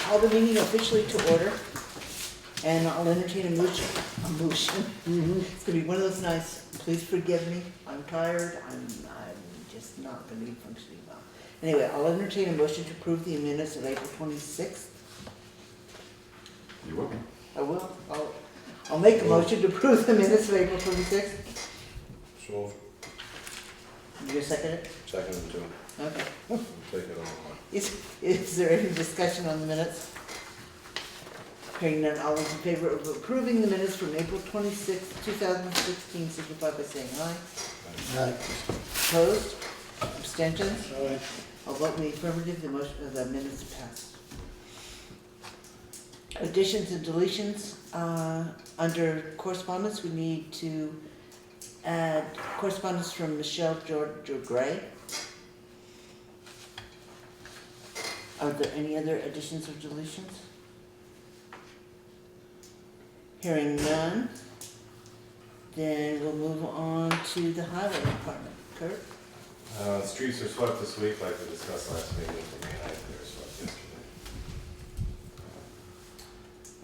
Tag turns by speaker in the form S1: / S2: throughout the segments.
S1: Call the meeting officially to order, and I'll entertain a motion. It's gonna be one of those nights, please forgive me, I'm tired, I'm just not gonna be functioning well. Anyway, I'll entertain a motion to approve the minutes of April 26th.
S2: You will?
S1: I will, I'll make a motion to approve the minutes of April 26th.
S2: So,
S1: You gonna second it?
S2: second and two.
S1: Okay.
S2: Take it all.
S1: Is there any discussion on the minutes? Hearing none, all those in favor of approving the minutes from April 26th, 2016, signify by saying aye.
S3: Aye.
S1: Opposed? Abstentions?
S3: Aye.
S1: I'll vote in the affirmative, the minutes passed. Additions and deletions, under correspondence, we need to add correspondence from Michelle Georgia Gray. Are there any other additions or deletions? Hearing none, then we'll move on to the highway department. Kurt?
S4: Streets were swept this week, like we discussed last meeting, the main line they were swept yesterday.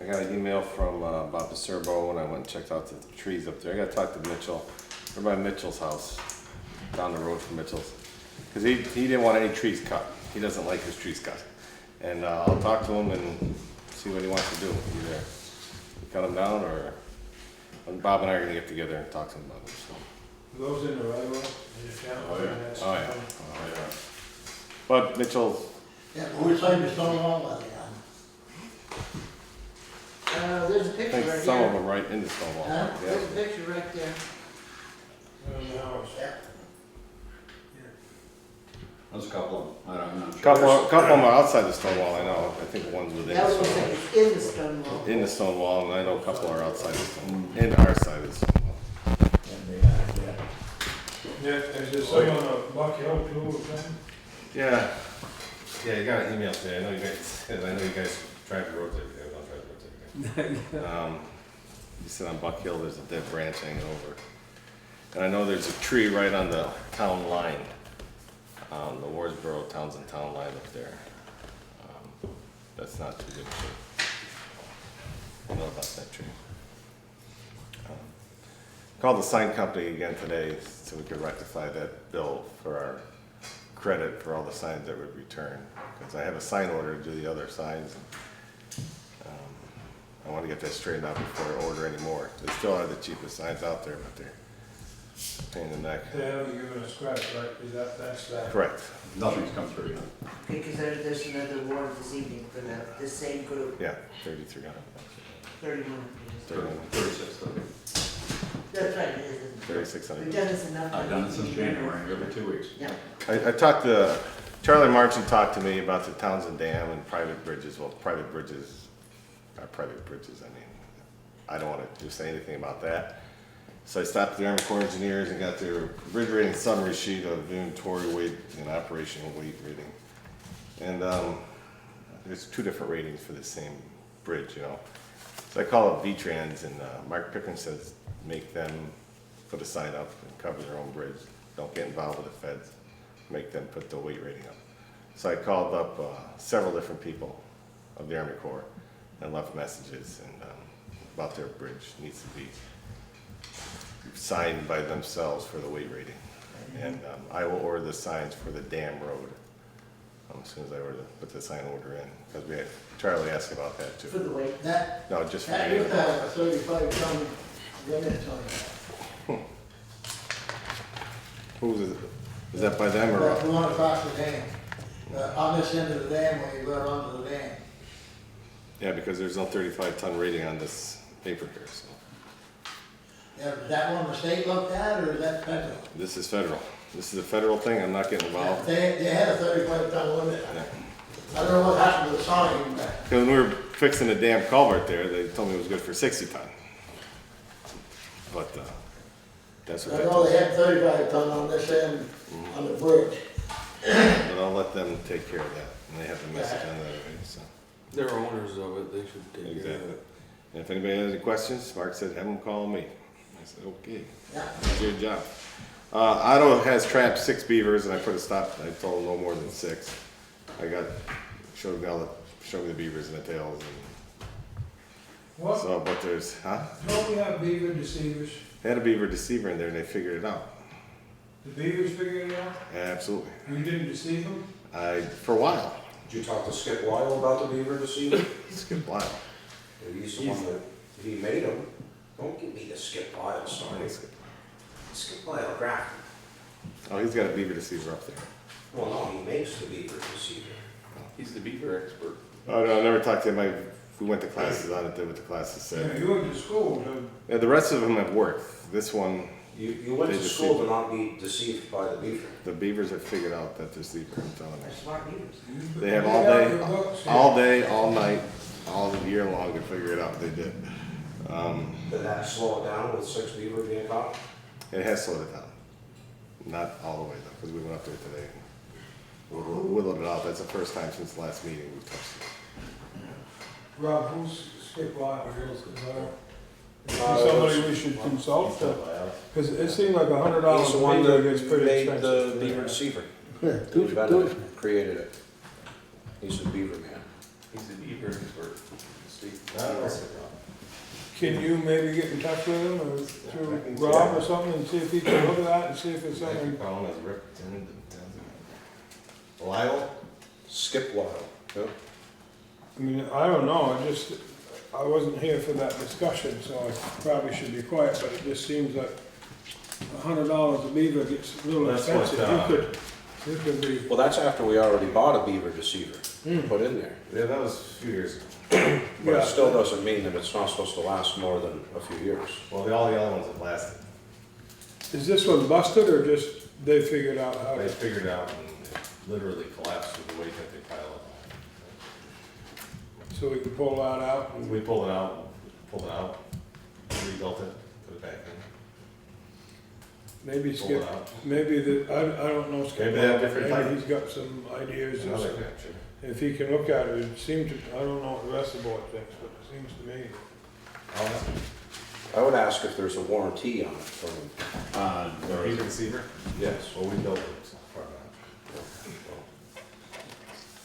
S4: I got an email from Bob DeCerbo when I went and checked out the trees up there. I got to talk to Mitchell. They're by Mitchell's house, down the road from Mitchell's. Because he didn't want any trees cut. He doesn't like his trees cut. And I'll talk to him and see what he wants to do. Either cut them down or Bob and I are going to get together and talk to him about it. So.
S3: Those in the right of way, in the town.
S4: Oh, yeah.
S3: That's-
S4: Oh, yeah. Oh, yeah. But Mitchell,
S5: Yeah, but which side is stone wall are they on?
S1: There's a
S4: I
S1: picture
S4: think
S1: right
S4: some of
S1: here.
S4: them right in the stone wall.
S5: Huh?
S4: Yeah.
S1: There's a picture right there.
S5: Yeah.
S2: There's a couple of them. I'm not sure.
S4: Couple of them are outside the stone wall, I know. I think one's within
S1: That
S4: the
S1: looks
S4: stone
S1: like
S4: wall.
S1: it's in the stone wall.
S4: In the stone wall, and I know a couple are outside the stone, in our side of the stone wall.
S3: Yeah, is there some on the Buck Hill too or something?
S4: Yeah, you got an email today. I know you guys drive the roads every day. I don't drive the roads every day. You said on Buck Hill, there's a dead branch hanging over. And I know there's a tree right on the town line, the Wardsboro Townsend town line up there. That's not too good shape. I know about that tree. Called the sign company again today so we could rectify that bill for our credit for all the signs that were returned. Because I have a sign order to do the other signs. And, I want to get that straightened out before I order any more. They still are the cheapest signs out there, but they're a pain in the neck.
S3: They haven't given us credit, right? Is that's that?
S4: Correct.
S2: Nothing's come through yet.
S1: Okay, because there's another warrant this evening for the same group,
S4: Yeah, 3,300.
S1: 31.
S2: 36, okay.
S1: That's right, it is, isn't it?
S4: 3,600.
S1: We've done this enough.
S2: I've done it since January, every 2 weeks.
S1: Yeah.
S4: I talked to, Charlie Marchand talked to me about the Townsend Dam and private bridges. Well, private bridges are private bridges. I mean, I don't want to do say anything about that. So I stopped at the Army Corps of Engineers and got their bridge rating summary sheet of inventory weight and operational weight rating. And there's 2 different ratings for the same bridge, you know. So I call it V-Trans, and Mark Pickering says make them put a sign up and cover their own bridge. Don't get involved with the feds. Make them put the weight rating up. So I called up several different people of the Army Corps and left messages and about their bridge needs to be signed by themselves for the weight rating. And I will order the signs for the dam road as soon as I put the sign order in. Because we had Charlie asked about that
S1: For
S4: too.
S1: the weight.
S5: That,
S4: No, just for
S5: that
S4: the
S5: used to have a 35 ton limit on it.
S4: Who's it? Is that by them or?
S5: That's the one across the dam. On this end of the dam when you go onto the dam.
S4: Yeah, because there's no 35-ton rating on this paper here. So
S5: Yeah, is that one the state looked at or is that federal?
S4: this is federal. This is a federal thing. I'm not getting involved.
S5: They had a 35 ton limit.
S4: Yeah.
S5: I don't know what happened to the sign, but
S4: Because when we were fixing the damn culvert there, they told me it was good for 60 ton. But that's what
S5: I
S4: they
S5: know
S4: told
S5: they
S4: me.
S5: had 35 ton on this end, on the bridge.
S4: But I'll let them take care of that. And they have the message on that already. So
S6: They're owners of it, they should take care of
S4: Exactly.
S6: it.
S4: And if anybody has any questions, Mark said, have them call me. I said, okay,
S5: Yeah.
S4: that's your job. Otto has trapped 6 beavers and I put a stop, I told him no more than 6. Showed me the beavers and the tails and
S3: What?
S4: so, but there's,
S3: Don't we have beaver deceivers?
S4: They had a beaver deceiver in there and they figured it out.
S3: The beavers figured it out?
S4: Absolutely.
S3: You didn't deceive them?
S4: For a while.
S7: Did you talk to Skip Lyle about the beaver deceiver?
S4: Skip Lyle.
S7: He's the one that, he made them. Don't give me the Skip Lyle story. Skip Lyle Grafton.
S4: Oh, he's got a beaver deceiver up there.
S7: Well, no, he makes the beaver deceiver.
S2: He's the beaver expert.
S4: Oh, no, I never talked to him. We went to classes on it, did what the classes
S3: Yeah,
S4: said.
S3: you went to school, huh?
S4: Yeah, the rest of them have worked. This one,
S7: You went
S4: They
S7: to
S4: deceive
S7: school to
S4: them.
S7: not be deceived by the beaver.
S4: the beavers have figured out that deceiver, I'm telling
S1: They're
S4: you.
S1: smart beavers.
S4: They have all day, all night, all year long to figure it out. They did.
S7: Did that slow it down with 6 beaver being caught?
S4: It has slowed it down. Not all the way though, because we went up there today and whittled it out. That's the first time since the last meeting we've touched it.
S3: Rob, who's Skip Lyle? Is he somebody we should consult? Because it seemed like $100
S7: He's the
S3: a
S7: one
S3: beaver
S7: that
S3: gets pretty
S7: made
S3: expensive.
S7: the beaver deceiver.
S5: Yeah,
S7: He invented it, created it. He's the beaver man.
S2: He's the beaver expert.
S3: Can you maybe get in touch with him or through Rob or something and see if he can look at that and see if it's something?
S4: call him as Rick. Lyle?
S7: Skip Lyle. Yep.
S3: I mean, I don't know, I wasn't here for that discussion, so I probably should be quiet, but it just seems like $100 a beaver gets a little
S4: That's what,
S3: expensive. You could be,
S7: Well, that's after we already bought a beaver deceiver, put in there.
S4: Yeah, that was a few years ago.
S7: But
S3: Yeah.
S7: it still doesn't mean that it's not supposed to last more than a few years.
S4: Well, all the other ones have lasted.
S3: is this one busted or just they figured out how
S4: They
S3: to?
S4: figured out and it literally collapsed with the weight that they pile up.
S3: So we can pull that out and
S4: We pulled it out, rebuilt it, put it back in,
S3: maybe
S4: pulled
S3: Skip,
S4: it out.
S3: maybe I don't know Skip.
S4: Maybe they have
S3: Lyle.
S4: different
S3: Maybe
S4: type.
S3: he's got some ideas or
S4: Another
S3: something.
S4: capture.
S3: If he can look at it, it seemed to, I don't know what the rest of the board thinks, but it seems to me.
S4: I'll ask him.
S7: I would ask if there's a warranty on it for him.
S4: The beaver deceiver?
S7: Yes.
S4: Well, we built it. so far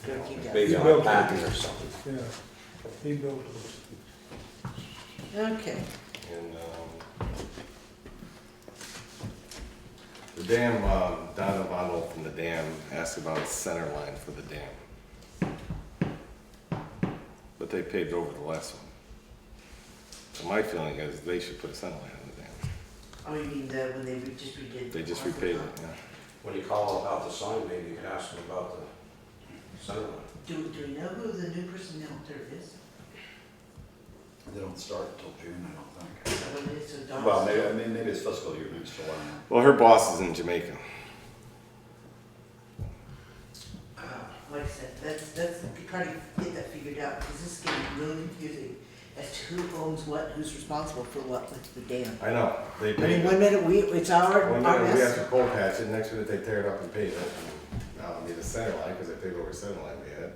S1: Gotta keep that.
S7: Maybe
S3: He
S7: on
S3: built
S7: a
S3: it.
S7: patent or something.
S3: Yeah, he built it.
S1: Okay.
S4: back. And, the dam, Donna Von from the dam asked about a center line for the dam. But they paved over the last one. So my feeling is they should put a center line on the dam.
S1: Oh, you mean when they just redid?
S4: They just repaved it, yeah.
S7: When you call about the sign, maybe you could ask him about the center line.
S1: Do we know who the new personnel there is?
S2: They don't start until June, I don't think.
S1: Is that what it is? So Dawn's-
S2: Well, maybe, I mean, maybe it's fiscal year moves July.
S4: Well, her boss is in Jamaica.
S1: Like I said, let's try to get that figured out, because this is getting really confusing as to who owns what, who's responsible for what with the dam.
S4: I know, they
S1: I mean,
S4: paved
S1: one
S4: it.
S1: minute it's our
S4: One minute we have
S1: mess.
S4: to cold patch it, next minute they tear it up and pave it. Now I need a center line, because they paved over center line we had.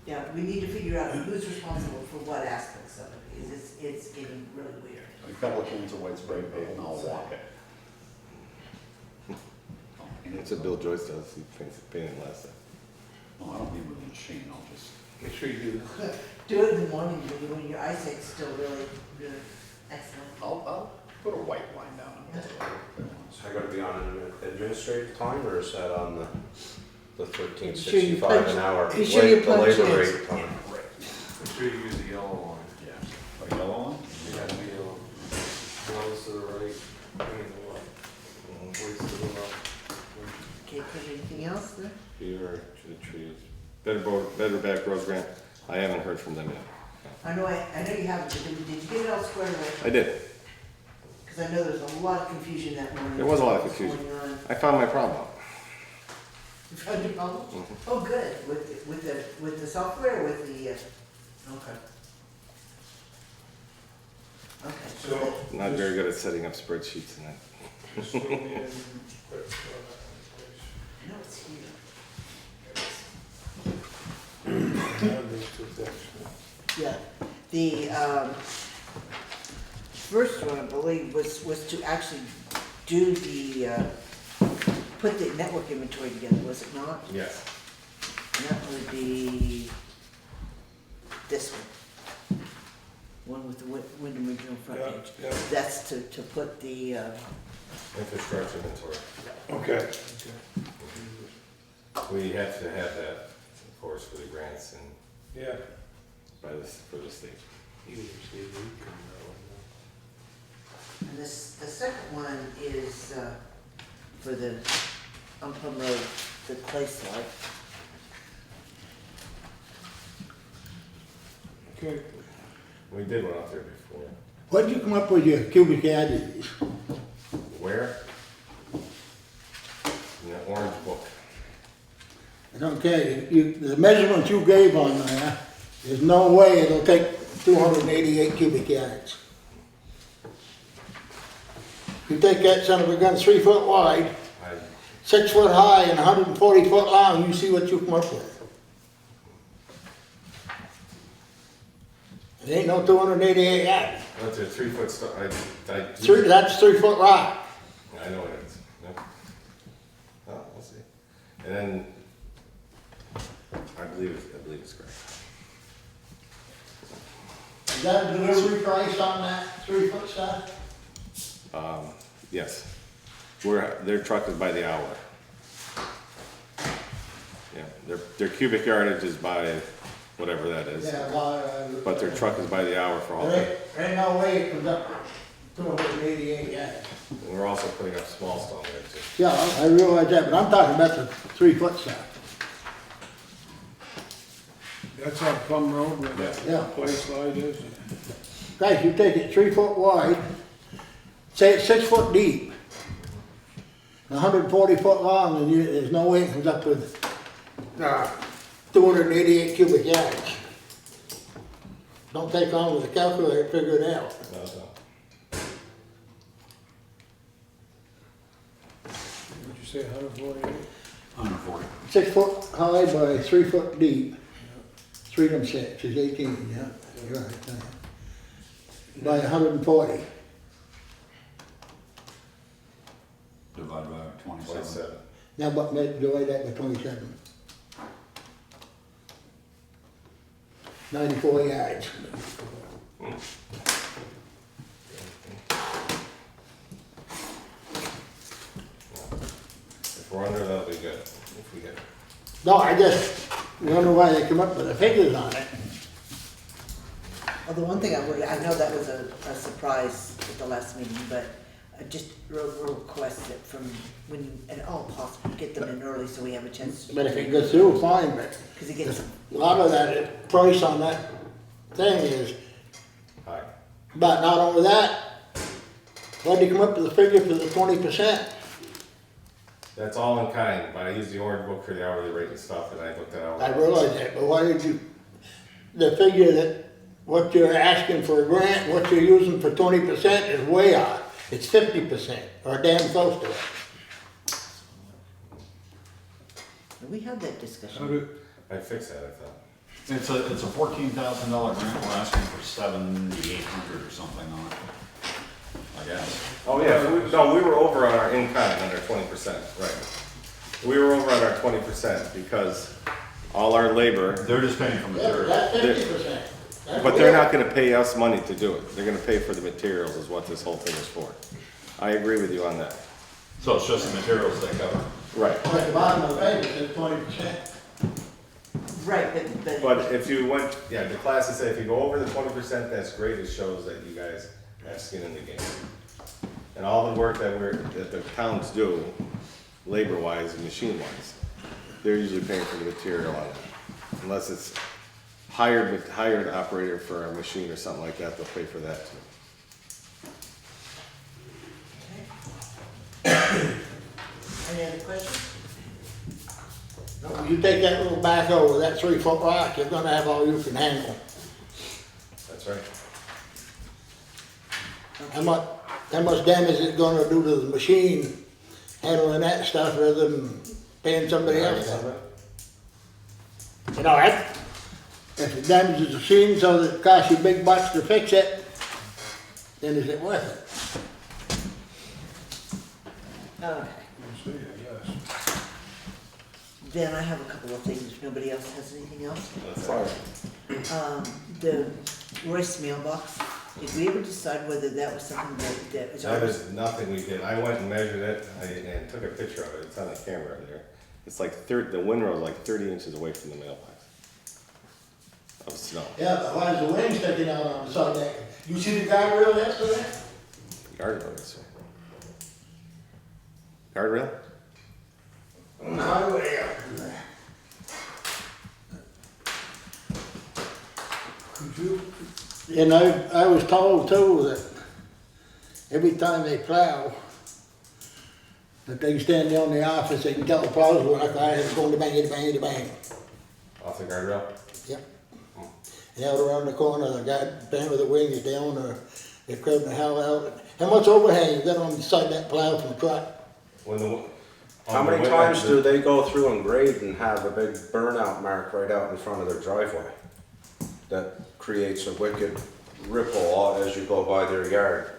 S1: Yeah, we need to figure out who's responsible for what aspects of it, because it's getting really weird.
S2: A couple of cans of white spray paint and I'll walk it.
S4: That's what Bill Joyce does, he painted last time.
S2: Well, I don't need with a machine, I'll just.
S6: Make sure you do that.
S1: Do it in the morning when your eyesight's still really, really excellent.
S2: I'll put a white line down.
S1: Yeah.
S7: Is that gonna be on an administrative time, or is that on the
S1: Be sure you
S7: $13.65
S1: punch-
S7: an hour?
S1: be sure you
S7: the
S1: punch
S7: labor
S1: in.
S7: rate time?
S6: Make sure you use the yellow line.
S2: Yeah. A yellow one?
S6: You gotta be yellow. Lines to the right, and the left. Waist to the left.
S1: Okay, put anything else there?
S4: Beaver, to the trees. Better Backroads grant, I haven't heard from them yet.
S1: I know you haven't, but did you get it all squared away?
S4: I did,
S1: Because I know there's a lot of confusion that morning.
S4: There was a lot of
S1: What's
S4: confusion.
S1: going on.
S4: I found my problem.
S1: You found your problem?
S4: Mhm.
S1: Oh, good, with the software or with the, okay. Okay.
S3: So.
S4: Not very good at setting up spreadsheets and that.
S3: Just fill me in quick
S1: I know it's here.
S3: on that, please. Add these two things.
S1: Yeah, the, first one, I believe, was to actually do the, put the network inventory together, was it not?
S4: Yes.
S1: And that would be this one. One with the Windham Regional frontage.
S3: Yeah, yeah.
S1: That's to put the,
S4: Infrastructure inventory.
S3: Okay.
S4: We have to have that, of course, for the grants and
S3: Yeah,
S4: for the state.
S6: Even if Steve Reed come
S1: and this, the second one is, for the, on Plum Road, the clay slide.
S3: okay.
S4: We did one out there before.
S5: What'd you come up with your cubic yards?
S4: Where? In the orange book.
S5: Okay, the measurements you gave on there, there's no way it'll take 288 cubic yards. You take that son of a gun 3 foot wide,
S4: I,
S5: 6 foot high and 140 foot long, you see what you come up with. It ain't no 288 yards.
S4: went to a 3 foot
S5: That's 3 foot rock.
S4: I know it is. Yep. Oh, we'll see. And then, I believe it's correct.
S5: Is that a delivery price on that 3 foot stuff?
S4: Yes. Their truck is by the hour. Yeah, their cubic yardage is by whatever that is.
S5: Yeah, well,
S4: But their truck is by the hour for all that.
S5: there ain't no way it comes up 288 yards.
S4: And we're also putting up small stone there too.
S5: Yeah, I realize that, but I'm talking about the 3 foot stuff.
S3: That's on Plum Road where
S4: Yes.
S3: that
S5: Yeah.
S3: clay slide is.
S5: Guys, you take it 3 foot wide, say it's 6 foot deep, 140 foot long, and there's no way it comes up with 288 cubic yards. Don't take on with a calculator, figure it out.
S4: No, no.
S3: What'd you say, 148?
S2: 140.
S5: 6 foot high by 3 foot deep. 3 times 6 is 18, yeah, you're right. By 140.
S2: Divided by 27.
S4: 27.
S5: Now, but divide that by 27. 94 yards.
S4: If we're under, that'll be good. If we get,
S5: No, I just wonder why they come up with the figures on it.
S1: Well, the one thing I know that was a surprise at the last meeting, but I just request it from when, at all possible, get them in early so we have a chance.
S5: But if it goes through, fine, but
S1: Because it gets,
S5: a lot of that price on that thing is,
S4: hi.
S5: but not only that, why'd you come up with the figure for the 20%?
S4: That's all in kind, but I use the orange book for the hourly rate and stuff, and I looked at all.
S5: I realize that, but why did you, the figure that, what you're asking for a grant, what you're using for 20% is way off. It's 50%, or damn close to it.
S1: we had that
S3: How
S1: discussion.
S3: did,
S4: I fixed that, I thought.
S2: It's a $14,000 grant, we're asking for 7,800 or something on it. I guess.
S4: Oh, yeah, we were over on our in-kind under 20%, right. We were over on our 20% because all our labor,
S2: They're just paying for
S5: Yeah,
S2: material.
S5: that's 50%. That's
S4: but they're
S5: way
S4: not gonna pay us money to do it. They're gonna pay for the materials is what this whole thing is for. I agree with you on that.
S2: So it's just the materials they cover.
S4: Right.
S5: off. At the bottom of the page, it says 20%.
S1: Right, but.
S4: But if you went, yeah, the classes say if you go over the 20%, that's great. It shows that you guys have skin in the game. And all the work that the towns do, labor-wise and machine-wise, they're usually paying for the material on it. Unless it's hired operator for a machine or something like that, they'll pay for that too.
S1: Any other questions?
S5: No, you take that little backhoe with that 3 foot rock, you're gonna have all you can handle.
S4: That's right.
S5: How much damage is it gonna do to the machine handling that stuff rather than paying somebody else? You know, If it damages the machine so that it costs you big bucks to fix it, then is it worth it?
S1: Okay.
S3: We'll see, I guess.
S1: Then I have a couple of things, if nobody else has anything else.
S4: That's all right.
S1: The Royce mailbox, did we ever decide whether that was something that was
S4: That
S1: ours?
S4: is nothing we did. I went and measured it and took a picture of it. It's on the camera there. It's like the windrow is like 30 inches away from the mailbox of snow.
S5: Yeah, but why is the wing sticking out on the side there? You see the guardrail yesterday?
S4: Guardrail, yes, sir. Guardrail?
S5: On the highway up there.
S3: Could you,
S5: And I was told too that every time they plow, that they can stand down in the office, they can tell the plows when I it's going to bang, bang, bang.
S4: Off the guardrail?
S5: Yep. And out around the corner, the guy bang with the wing is down, or they're cutting the hell out. How much overhang you got on the side of that plow from the truck?
S4: When the,
S7: How many times do they go through and grade and have a big burnout mark right out in front of their driveway? That creates a wicked ripple as you go by their yard.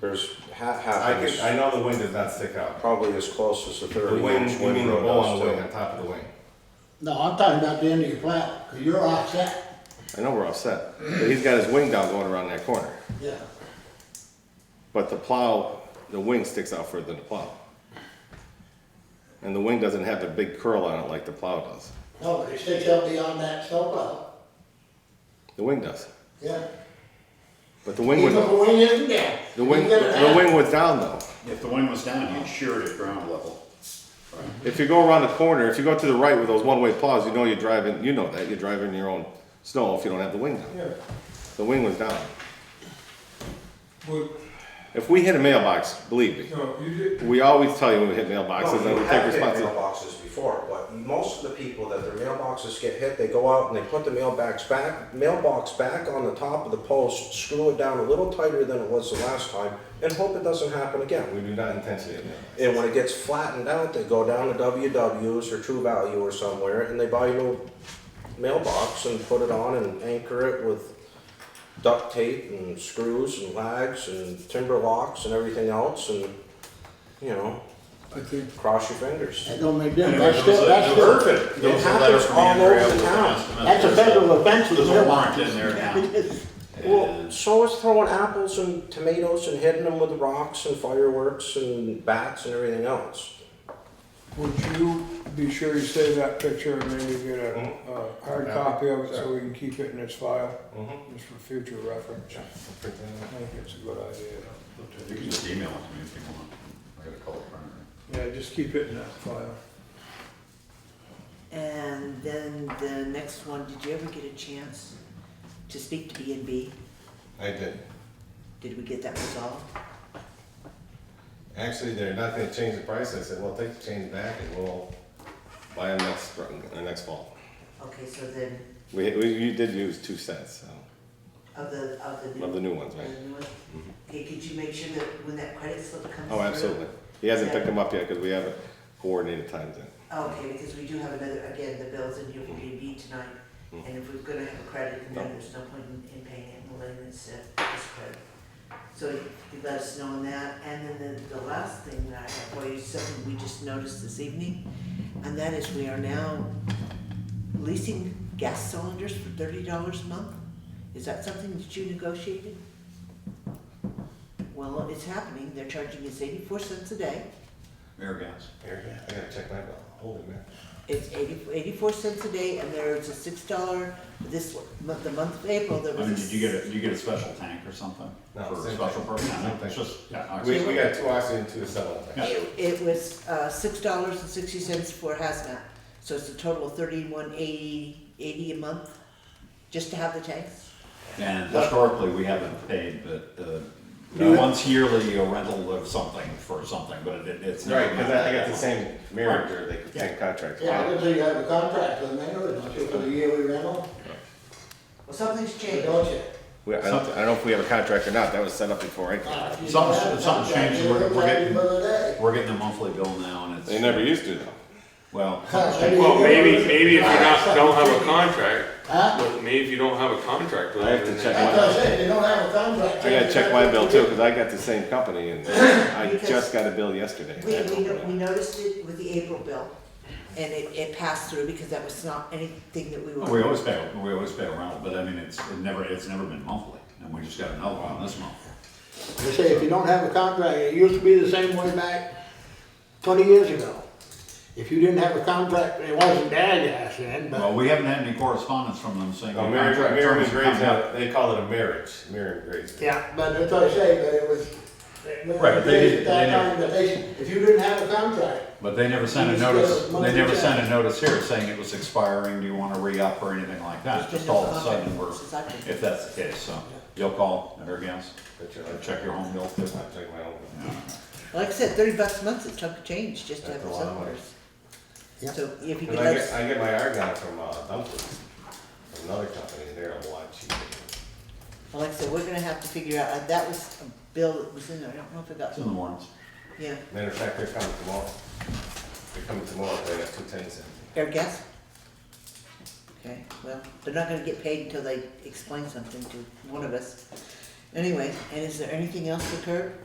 S7: There's happens
S4: I know the wing does not stick out.
S7: probably as close as a
S4: The
S7: 30
S4: wing,
S7: inch
S4: you mean the
S7: windrow
S4: bow on the wing,
S7: does
S4: on
S7: too.
S4: top of the wing.
S5: No, I'm talking about the end of your plow, cause you're offset.
S4: I know we're offset, but he's got his wing down going around that corner.
S5: Yeah.
S4: But the plow, the wing sticks out further than the plow. And the wing doesn't have the big curl on it like the plow does.
S5: No, but it sticks out beyond that snow plow.
S4: The wing does.
S5: Yeah.
S4: But the wing
S5: Even
S4: was,
S5: if the wing isn't down.
S4: the wing,
S5: you get it
S4: the
S5: out.
S4: wing was down though.
S2: If the wind was down, you'd shear it at ground level.
S4: If you go around the corner, if you go to the right with those one-way plows, you know you're driving, you know that, you're driving your own snow if you don't have the wing down.
S3: yeah,
S4: The wing was down.
S3: would,
S4: If we hit a mailbox, believe me,
S3: no, you did,
S4: we always tell you when we hit mailboxes and
S7: No,
S4: we
S7: you
S4: take
S7: have hit
S4: responsibility.
S7: mailboxes before, but most of the people that their mailboxes get hit, they go out and they put the mailbox back on the top of the post, screw it down a little tighter than it was the last time, and hope it doesn't happen again.
S4: We do not intentionally hit mailboxes.
S7: And when it gets flattened out, they go down to WW's or True Value or somewhere, and they buy a new mailbox and put it on and anchor it with duct tape and screws and lags and timber locks and everything else, and, you know,
S3: I think,
S7: cross your fingers.
S5: That don't make difference.
S2: Anyway,
S5: That's still, that's still,
S7: Perfect.
S2: There
S7: It
S2: was a letter
S7: happens
S2: from
S7: all
S2: Andrea
S7: over
S2: with
S7: the
S2: an
S7: town.
S2: estimate.
S5: that's a federal offense with
S2: There's a warrant
S5: mailboxes.
S2: in there now.
S1: It is.
S7: Well,
S2: And
S7: so is throwing apples and tomatoes and hitting them with rocks and fireworks and bats and everything else.
S3: would you be sure you save that picture and maybe get a
S4: Mhm.
S3: hard
S4: Yeah.
S3: copy of it so we can keep it in this file,
S4: Mhm.
S3: just for future reference? I think it's a good idea.
S2: You can just email it to me if you want. I got a color printer.
S3: Yeah, just keep it in that file.
S1: And then the next one, did you ever get a chance to speak to B&B?
S4: I did.
S1: Did we get that resolved?
S4: Actually, they're not gonna change the price. I said, well, take the change back and we'll buy them next fall.
S1: Okay, so then,
S4: You did use 2 cents, so,
S1: of the new.
S4: of the new ones,
S1: of
S4: right?
S1: the new one? Okay, could you make sure that when that credit slip comes through?
S4: Oh, absolutely. He hasn't picked them up yet because we haven't coordinated times yet.
S1: Okay, because we do have another, again, the bill's in here for B&B tonight, and if we're gonna have a credit, then there's no point in paying it, and letting it sit as credit. So you let us know on that, and then the last thing that I have for you is something we just noticed this evening, and that is we are now leasing gas cylinders for $30 a month. Is that something that you negotiated? Well, it's happening, they're charging us 84 cents a day.
S2: Air gas.
S4: Here, I gotta check my bill. Holy man.
S1: It's 84 cents a day, and there's a $6, this month, the month of April, there
S2: I
S1: was
S2: mean,
S1: a.
S2: did you get a special tank or something?
S4: No,
S2: For a
S4: same
S2: special
S4: thing.
S2: purpose?
S4: Same
S2: No,
S4: thing.
S2: it's just, yeah.
S4: We got 2 oxygen and 2 acetylene.
S2: Yeah.
S1: It was $6.60 for hazmat, so it's a total of $31.80 a month, just to have the tanks.
S2: And historically, we haven't paid, but,
S4: No.
S2: once yearly a rental of something for something, but it's never.
S4: Right, because I got the same manager, they same contract.
S5: Yeah, I can see you have a contract with them, don't you, for the yearly rental,
S1: Well, something's changed.
S5: don't you?
S4: I don't know if we have a contract or not. That was set up before I came.
S2: Something's changed.
S5: We're
S2: We're getting a monthly bill now and it's.
S4: They never used to though.
S2: Well.
S6: Well, maybe if you don't have a contract,
S5: Huh?
S6: But me, if you don't have a contract with
S4: I have
S6: them,
S4: to
S6: then
S4: check
S5: That's what I said, they don't have a contract.
S4: I gotta check my bill too, cause I got the same company and I
S1: Because
S4: just got a bill yesterday.
S1: We noticed it with the April bill, and it passed through because that was not anything that we were.
S2: We always pay a rental, but I mean, it's never been monthly, and we just got another one this month.
S5: They say if you don't have a contract, it used to be the same way back 20 years ago. If you didn't have a contract, it wasn't bad gas then,
S2: Well,
S5: but
S2: we haven't had any correspondence from them saying.
S4: Oh,
S2: the
S4: Mary
S2: contract
S4: and
S2: terms are
S4: Grace,
S2: coming up.
S4: they call it a marriage, Mary and Grace.
S5: yeah, but that's what I say, but it was.
S2: Right, but they didn't-
S5: At that
S2: they
S5: time, that they, if you didn't have a contract,
S2: But they never sent a
S5: You just
S2: notice,
S5: get a monthly
S2: they never
S5: check.
S2: sent a notice here saying it was expiring, do you wanna re-up or anything like that,
S1: There's
S2: just
S1: been no
S2: all of a sudden
S1: comment
S2: we're,
S1: since I've been-
S2: if that's the case, so. You'll call her against,
S4: I
S2: check your home bill too.
S4: check my own.
S2: Yeah.
S1: Like I said, $30 a month, it's chunk of change just to have
S4: That's
S1: the
S4: a lot of money.
S1: cylinders.
S5: Yeah.
S1: So if you could
S4: Cause
S1: let
S4: I
S1: us,
S4: get my argon from Dumfries, from another company, and they're a lot cheaper.
S1: well, like I said, we're gonna have to figure out, that was a bill that was in there, I don't know if it got.
S2: It's in the warrants.
S1: Yeah,
S4: Matter of fact, they're coming tomorrow. They're coming tomorrow, they got 210 cents.
S1: air gas? Okay, well, they're not gonna get paid until they explain something to one of us. Anyway, and is there anything else for Kurt?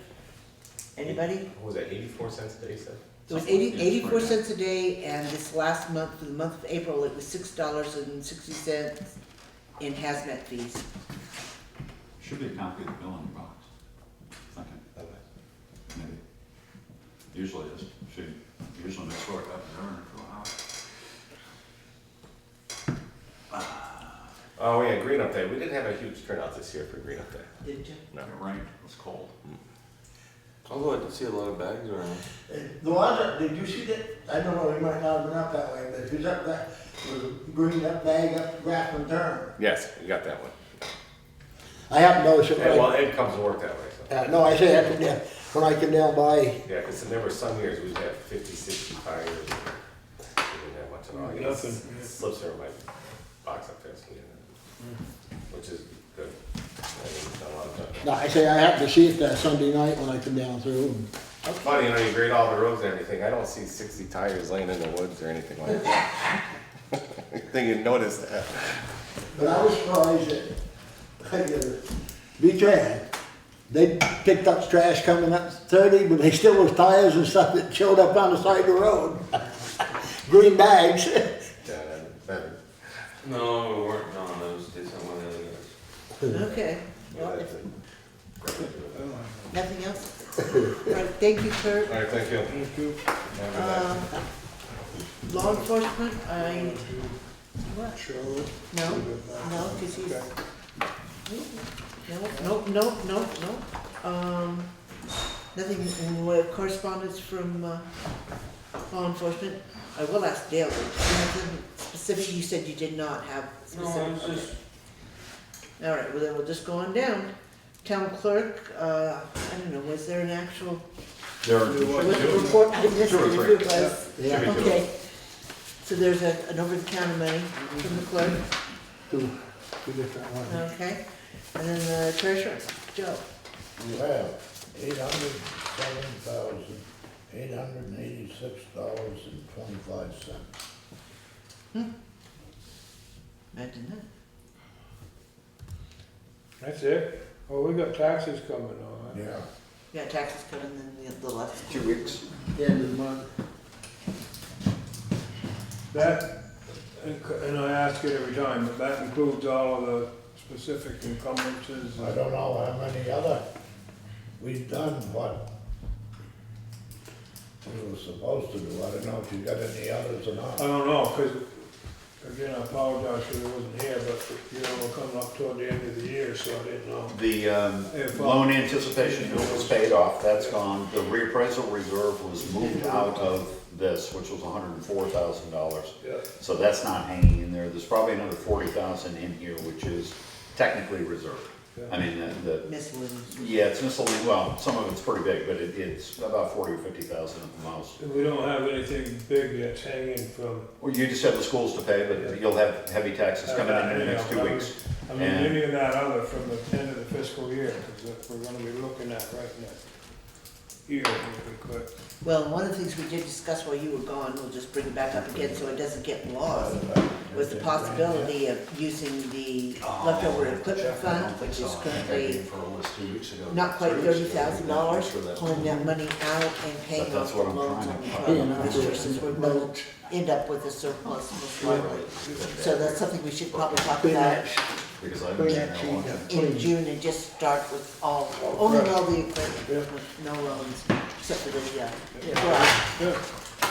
S1: Anybody?
S4: What was that, 84 cents a day, you said?
S1: It was
S2: Something
S1: 84
S2: like that.
S1: cents a day, and this last month, for the month of April, it was $6.60 in hazmat fees.
S2: Should be a copy of the bill in your box. Thinking, maybe. Usually is, usually makes work up there for an hour.
S4: Oh, yeah, Green Up Day. We didn't have a huge turnout this year for Green Up Day.
S1: Did you?
S4: No.
S2: It rained, it was cold.
S6: although I did see a lot of bags around.
S5: the water, did you see that? I don't know, you might not have been up that way, but if you're up that, was a green up bag up Grafton Turn.
S4: Yes, we got that one.
S5: I haven't noticed it.
S4: Yeah, well, Ed comes to work that way, so.
S5: No, I say, I come down, when I come down by,
S4: Yeah, because there were some years we'd have 50, 60 tires. And we didn't have much at all. You know,
S3: Nothing,
S4: it
S3: yeah.
S4: slips over my box up there, so, which is good. I mean, done a lot of junk.
S5: no, I say, I happened to see it that Sunday night when I come down through. And
S4: Funny, you know, you grade all the roads and everything. I don't see 60 tires laying in the woods or anything like that. I think you noticed that.
S5: But I was surprised that, V-Trans, they picked up trash coming up 30, but they still was tires and stuff that showed up on the side of the road. Green bags.
S4: Yeah, better.
S6: No, we weren't, no, that was decent one of the other guys.
S1: Okay, well,
S4: Yeah,
S1: if
S4: that's it.
S1: nothing else? All right, thank you, Kurt.
S4: All right, thank you.
S3: Thank you.
S1: Um, Law enforcement, what?
S3: Sure.
S1: No, no, because he's, no. Nothing, correspondence from, law enforcement. I will ask Dale, nothing specific, you said you did not have
S6: No,
S1: specific.
S6: it's just,
S1: All right, well then we'll just go on down. Town clerk, I don't know, was there an actual,
S2: There are
S1: was the report, I missed
S2: Two or
S1: it, if
S2: three.
S1: it was.
S5: Yeah.
S2: Should be two.
S1: Okay, so there's an over-the-counter money from the clerk,
S5: Two different ones.
S1: okay? And then the treasurer, Joe.
S8: You have $807,886.25.
S1: Imagine that.
S3: That's it? Oh, we got taxes coming on, huh?
S8: Yeah.
S1: Yeah, taxes coming in the last.
S2: 2 weeks.
S5: The end of the month.
S3: That, and I ask it every time, but that includes all of the specific encumbrances.
S8: I don't know how many other, we've done what we were supposed to do. I don't know if you got any others or
S3: I
S8: not.
S3: don't know, because, again, I apologize because I wasn't here, but, you know, we're coming up toward the end of the year, so I didn't know.
S2: The
S3: If,
S2: loan anticipation note was paid off, that's gone. The reappraisal reserve was moved out of this, which was $104,000.
S3: Yeah.
S2: So that's not hanging in there. There's probably another 40,000 in here, which is technically reserved. I mean, the,
S1: Miscellaneous.
S2: yeah, it's miscellaneous, well, some of it's pretty big, but it's about 40 or 50,000 at the most.
S3: And we don't have anything big that's hanging from.
S2: Well, you just have the schools to pay, but you'll have heavy taxes coming in the next 2 weeks.
S3: I mean,
S2: And-
S3: any of that other from the end of the fiscal year, because we're gonna be looking at right now. Here, if we could.
S1: Well, one of the things we did discuss while you were gone, we'll just bring it back up again so it doesn't get lost. was the possibility of using the leftover equipment fund, which is currently not quite $30,000, pulling that money out and paying off the loans on the private fixtures, since we're gonna end up with a surplus most likely. So that's something we should probably talk about
S2: Because I've
S5: Bring
S2: been
S5: that
S2: there a
S5: sheet
S2: long
S5: up.
S2: time.
S1: in June and just start with only all the equipment, with no loans, except for the, garage.
S3: Yeah,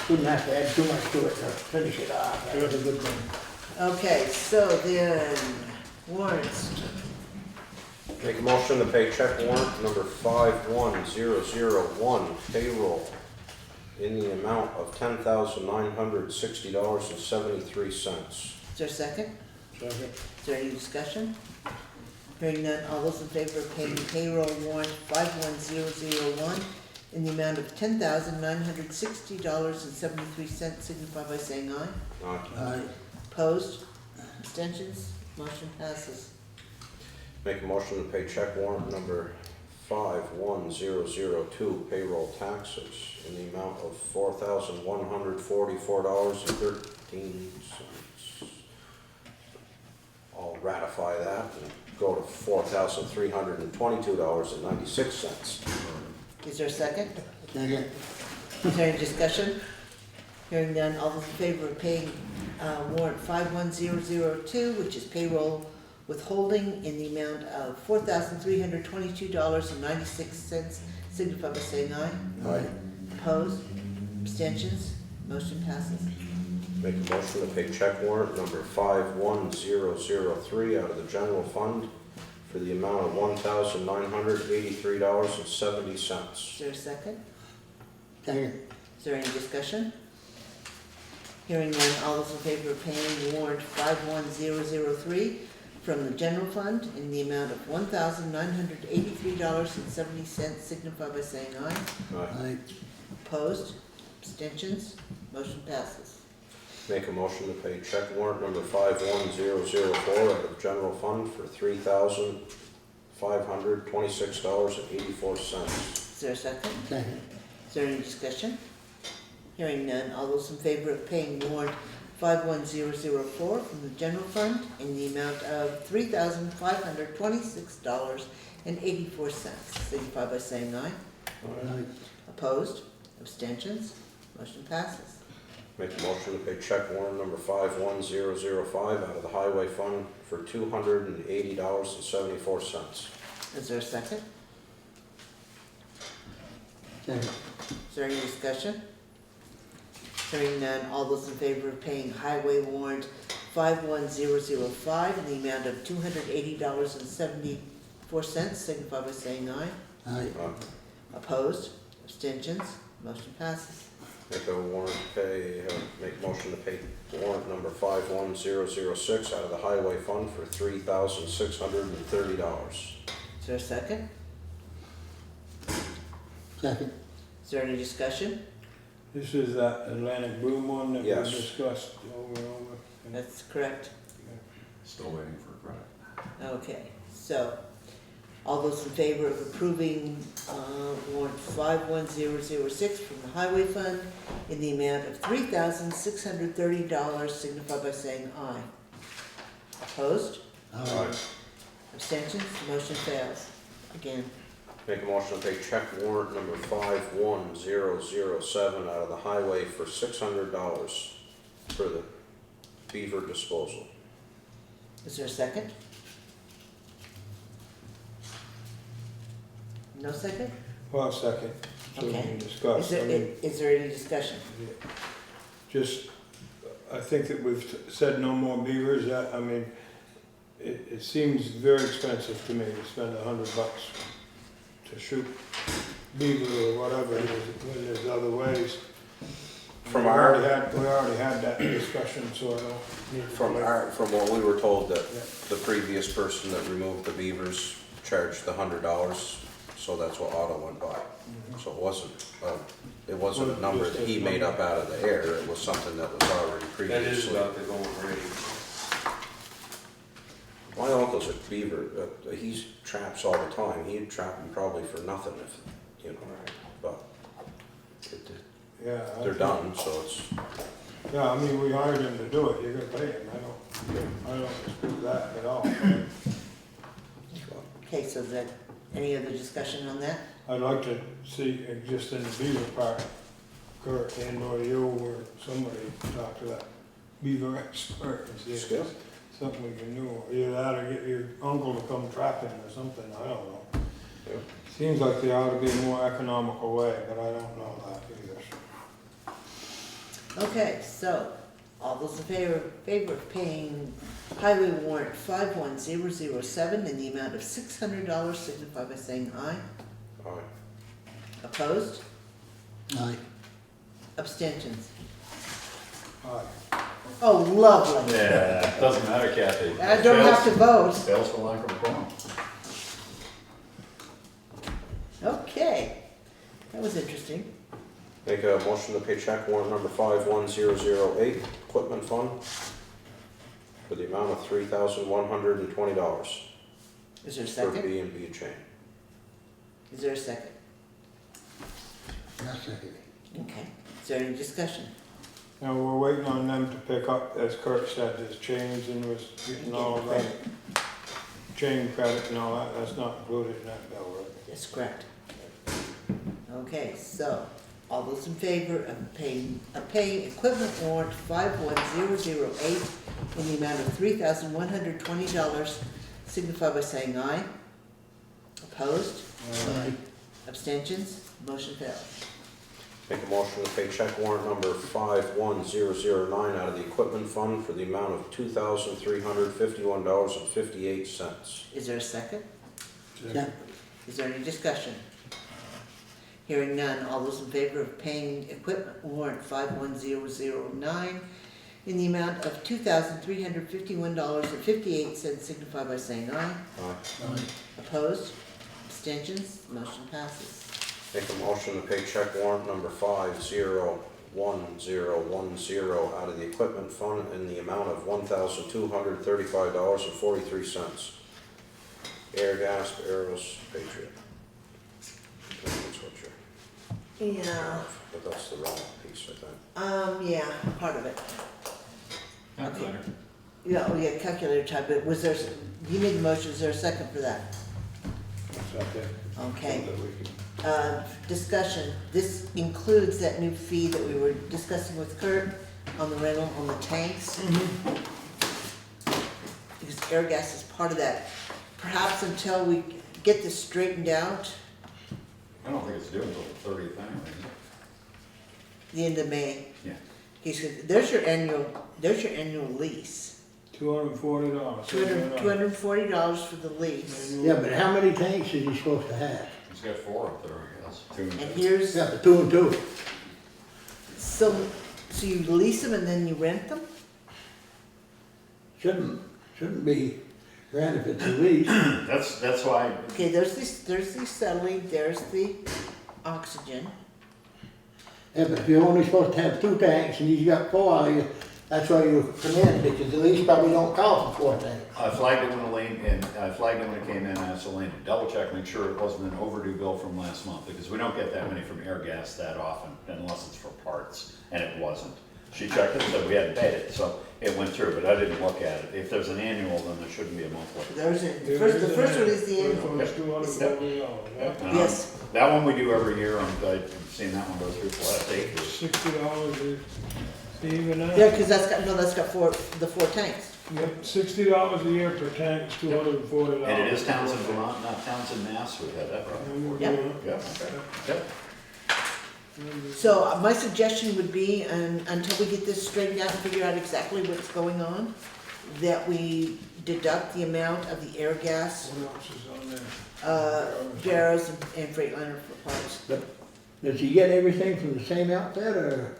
S5: Wouldn't have to add too much to it to finish it off, that was a good thing.
S1: Okay, so then, warrants.
S7: Make a motion to pay check warrant number 51001 payroll in the amount of $10,960.73.
S1: Is there a second?
S5: Second.
S1: Is there any discussion? Hearing none, all those in favor of paying payroll warrant 51001 in the amount of $10,960.73 signify by saying aye.
S5: Aye.
S1: Opposed? Abstentions? Motion passes.
S7: Make a motion to pay check warrant number 51002 payroll taxes in the amount of $4,144.13. I'll ratify that and go to $4,322.96.
S1: Is there a second?
S5: Second.
S1: Is there any discussion? Hearing none, all those in favor of paying warrant 51002, which is payroll withholding in the amount of $4,322.96, signify by saying aye.
S5: Aye.
S1: Opposed? Abstentions? Motion passes.
S7: Make a motion to pay check warrant number 51003 out of the general fund for the amount of $1,983.70.
S1: Is there a second?
S5: Second.
S1: Is there any discussion? Hearing none, all those in favor of paying warrant 51003 from the general fund in the amount of $1,983.70, signify by saying aye.
S5: Aye.
S1: Opposed? Abstentions? Motion passes.
S7: Make a motion to pay check warrant number 51004 out of general fund for $3,526.84.
S1: Is there a second?
S5: Second.
S1: Is there any discussion? Hearing none, all those in favor of paying warrant 51004 from the general fund in the amount of $3,526.84, signify by saying aye.
S5: Aye.
S1: Opposed? Abstentions? Motion passes.
S7: Make a motion to pay check warrant number 51005 out of the highway fund for $280.74.
S1: Is there a second?
S5: Second.
S1: Is there any discussion? Hearing none, all those in favor of paying highway warrant 51005 in the amount of $280.74, signify by saying aye.
S5: Aye.
S1: Opposed? Abstentions? Motion passes.
S7: Make a motion to pay warrant number 51006 out of the highway fund for $3,630.
S1: Is there a second?
S5: Second.
S1: Is there any discussion?
S3: this is that Atlantic Boom one that we
S7: Yes.
S3: discussed over and over.
S1: That's correct.
S2: Still waiting for a credit.
S1: Okay, so, all those in favor of approving warrant 51006 from the highway fund in the amount of $3,630, signify by saying aye. Opposed?
S5: Aye.
S1: Abstentions? Motion fails. Again,
S7: Make a motion to pay check warrant number 51007 out of the highway for $600 for the Beaver disposal.
S1: is there a second? No second?
S3: Well, second, so we
S1: Okay.
S3: can
S1: Is
S3: discuss. I
S1: there,
S3: mean,
S1: is there any discussion?
S3: just, I think that we've said no more beavers, I mean, it seems very expensive to me to spend $100 to shoot beaver or whatever, when there's other ways.
S7: From
S3: We
S7: our-
S3: already had that discussion, so I don't need to.
S7: From what we were told, that
S3: Yeah.
S7: the previous person that removed the beavers charged the $100, so that's what Otto went by. So it wasn't a number that he made up out of the air, it was something that was already
S6: That is
S7: previously.
S6: about the going rate.
S7: My uncle's a beaver, he traps all the time, he'd trap them probably for nothing if, but
S3: Yeah. I
S7: they're
S3: think-
S7: done, so it's,
S3: Yeah, I mean, we hired him to do it, you're gonna pay him, I don't dispute that at all.
S1: Okay, so is there any other discussion on that?
S3: I'd like to see, just in the Beaver part, Kurt and or you or somebody talk to that Beaver expert and see if
S7: Skip?
S3: there's something we can do. Either that or get your uncle to come trapping or something, I don't know.
S7: Yeah.
S3: Seems like there ought to be a more economical way, but I don't know that either.
S1: Okay, so, all those in favor of paying highway warrant 51007 in the amount of $600 signify by saying aye.
S7: Aye.
S1: Opposed?
S5: Aye.
S1: Abstentions?
S3: Aye.
S1: Oh, lovely.
S2: Yeah, doesn't matter, Kathy.
S1: I don't have to vote.
S2: Fails for lack of a quorum.
S1: Okay, that was interesting.
S7: Make a motion to pay check warrant number 51008, equipment fund, for the amount of $3,120
S1: Is there a
S7: for
S1: second?
S7: B&B chain.
S1: Is there a second?
S5: I'll second it.
S1: Okay, is there any discussion?
S3: Now, we're waiting on them to pick up, as Kurt said, his chains and was getting all of that. Chain credit and all that, that's not included in that bill, right?
S1: That's correct. Okay, so, all those in favor of paying equipment warrant 51008 in the amount of $3,120 signify by saying aye. Opposed?
S5: Aye.
S1: Abstentions? Motion fails.
S7: Make a motion to pay check warrant number 51009 out of the equipment fund for the amount of $2,351.58.
S1: Is there a second?
S5: Yeah.
S1: Is there any discussion? Hearing none, all those in favor of paying equipment warrant 51009 in the amount of $2,351.58 signify by saying aye.
S7: Aye.
S5: Aye.
S1: Opposed? Abstentions? Motion passes.
S7: Make a motion to pay check warrant number 5011010 out of the equipment fund in the amount of $1,235.43. Air Gas, Barrels, Patriot. That's what you're,
S1: Yeah,
S7: but that's the wrong piece, I think.
S1: yeah, part of it.
S2: Calculator.
S1: Yeah, oh yeah, calculator type, but was there, you made the motion, is there a second for that?
S3: Okay.
S1: Okay.
S3: So that we can-
S1: Discussion, this includes that new fee that we were discussing with Kurt on the rental on the tanks. Because air gas is part of that. Perhaps until we get this straightened out,
S2: I don't think it's due until the 30th anyway, is it?
S1: the end of May.
S2: Yeah.
S1: He said, there's your annual lease.
S3: $240.
S1: $240 for the lease.
S5: Yeah, but how many tanks is he supposed to have?
S2: He's got 4 up there, I guess. 2 and
S1: And
S2: 2.
S1: here's,
S5: Yeah, but 2 and 2.
S1: so you lease them and then you rent them?
S5: Shouldn't be grand if it's a lease.
S2: That's why,
S1: Okay, there's the acetylene, there's the oxygen.
S5: Yeah, but if you're only supposed to have 2 tanks and he's got 4, that's why you come in, because the lease probably don't call for 4 tanks.
S2: I flagged it when Elaine, and I flagged it when it came in, I asked Elaine to double check, make sure it wasn't an overdue bill from last month, because we don't get that many from air gas that often, unless it's for parts, and it wasn't. She checked it, said we hadn't paid it, so it went through, but I didn't look at it. If there's an annual, then there shouldn't be a monthly.
S1: The first one is the annual.
S3: First one is $240, yeah.
S1: Yes.
S2: That one we do every year, I've seen that one go through for the last 8 years.
S3: $60 is even that.
S1: Yeah, because that's got the 4 tanks.
S3: Yep, $60 a year per tank is $240.
S2: And it is Townsend, Vermont, not Townsend, Mass, we've had that problem.
S3: And we're
S1: Yep.
S3: doing it.
S2: Yep, okay, yep.
S1: So my suggestion would be, until we get this straightened out and figure out exactly what's going on, that we deduct the amount of the air gas,
S3: What else is on there?
S1: barrels and Freightliner for parts.
S5: Does he get everything from the same outfit, or?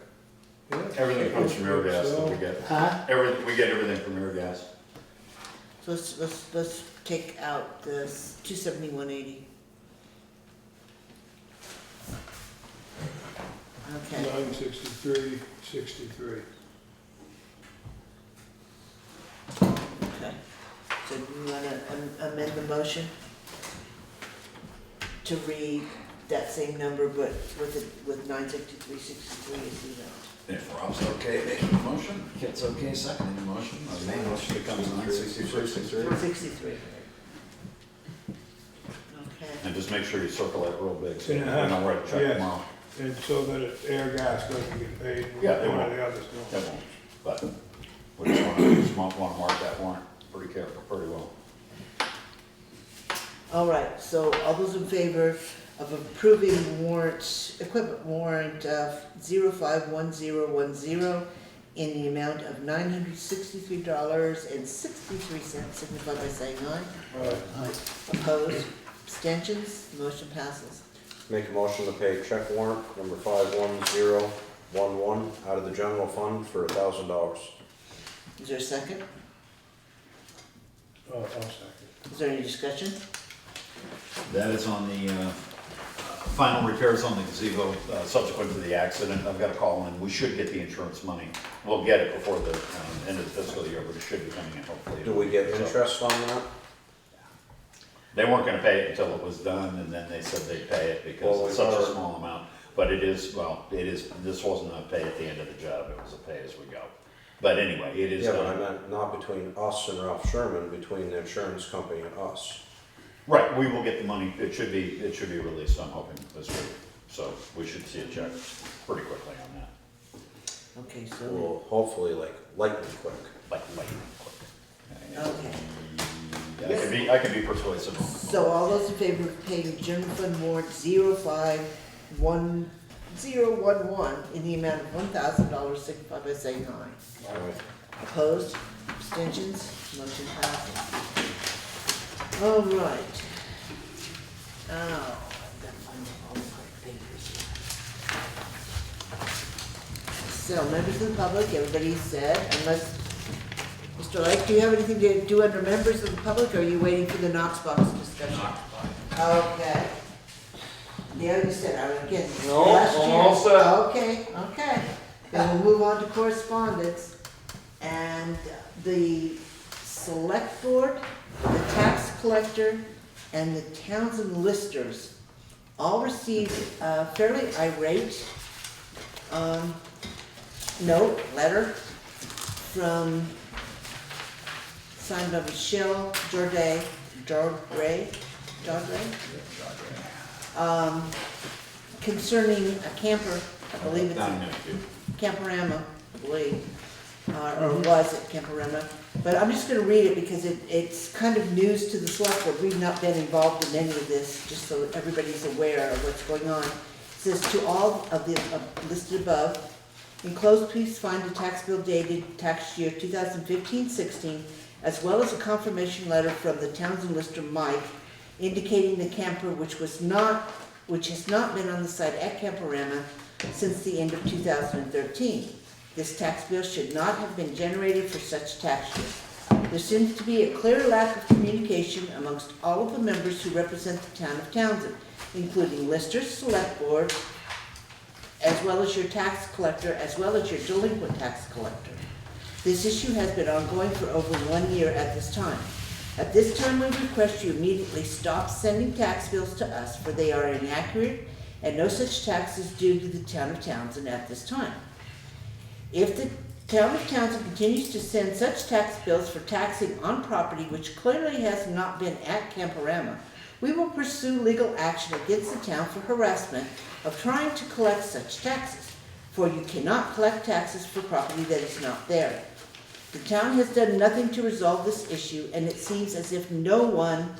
S3: Yeah.
S2: Everything comes from air gas that we get.
S5: Huh?
S2: We get everything from air gas.
S1: So let's take out this 271.80. Okay,
S3: $963.63.
S1: okay. So do you wanna amend the motion to read that same number, but with 963.63 as the amount?
S2: If Rob's okay making the motion, Kit's okay seconding the motion, the main motion becomes 963.
S1: 63. Okay.
S2: And just make sure you circle that real big, so we
S3: Yeah.
S2: know where to check
S3: Yes.
S2: tomorrow.
S3: And so that if air gas doesn't get paid,
S2: Yeah, they
S3: one
S2: won't.
S3: of the others
S2: That
S3: don't.
S2: won't, but we just want to mark that warrant pretty careful, pretty well.
S1: All right, so all those in favor of approving warrant, equipment warrant of 051010 in the amount of $963.63, signify by saying aye.
S8: Aye.
S1: Opposed, abstentions, motion passes.
S7: Make a motion to pay check warrant number 51011 out of the general fund for $1,000.
S1: Is there a second?
S3: Oh, I'll second.
S1: Is there any discussion?
S2: That is on the final repairs on the gazebo subsequent to the accident. I've got a call in. We should get the insurance money. We'll get it before the end of the fiscal year, but it should be coming in hopefully.
S7: Do we get
S2: So,
S7: interest on that?
S2: They weren't gonna pay it until it was done, and then they said they'd pay it because
S7: Well,
S2: it's
S7: we
S2: such a
S7: are-
S2: small amount. But it is, this wasn't a pay at the end of the job, it was a pay as we go. But anyway, it is
S7: Yeah, but I
S2: done.
S7: meant not between us and Ralph Sherman, between the insurance company and us.
S2: Right, we will get the money, it should be released, I'm hoping, this week. So we should see a check pretty quickly on that,
S1: Okay, so,
S7: Well, hopefully like lightning quick.
S2: like lightning quick.
S1: okay.
S2: I can be persuasive.
S1: So all those in favor of paying general fund warrant 051011 in the amount of $1,000, signify by saying aye.
S7: Alright.
S1: Opposed, abstentions, motion passes. All right. Oh, I've got to find all my papers here. So, members of the public, everybody said, unless, Mr. Lake, do you have anything to do under members of the public, or are you waiting for the Knox box discussion? Okay. Yeah, you said, again,
S6: No,
S1: last
S6: I'm
S1: year.
S6: all set.
S1: Okay. Then we'll move on to correspondence. And the select board, the tax collector, and the Townshend listers all received a fairly irate letter from, signed by Michelle Jorday, concerning a camper, I believe it's a Camperama, I believe, or was it Camperama? But I'm just gonna read it because it's kind of news to the select board. We've not been involved in any of this, just so everybody's aware of what's going on. It says, to all of the listed above, enclosed please find a tax bill dated tax year 2015-16, as well as a confirmation letter from the Townshend lister Mike, indicating the camper which has not been on the site at Camperama since the end of 2013. This tax bill should not have been generated for such tax year. There seems to be a clear lack of communication amongst all of the members who represent the town of Townshend, including listers, select board, as well as your tax collector, as well as your delinquent tax collector. This issue has been ongoing for over 1 year at this time. At this time, we request you immediately stop sending tax bills to us, for they are inaccurate and no such tax is due to the town of Townshend at this time. If the town of Townshend continues to send such tax bills for taxing on property which clearly has not been at Camperama, we will pursue legal action against the town for harassment of trying to collect such taxes, for you cannot collect taxes for property that is not there. The town has done nothing to resolve this issue, and it seems as if no one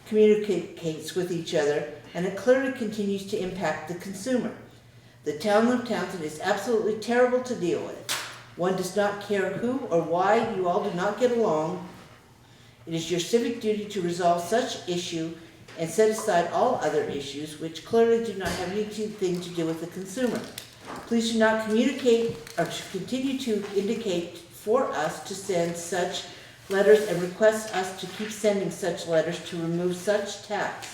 S1: communicates with each other, and it clearly continues to impact the consumer. The town of Townshend is absolutely terrible to deal with. One does not care who or why you all do not get along. It is your civic duty to resolve such issue and set aside all other issues which clearly do not have anything to do with the consumer. Please do not communicate or continue to indicate for us to send such letters and request us to keep sending such letters to remove such tax.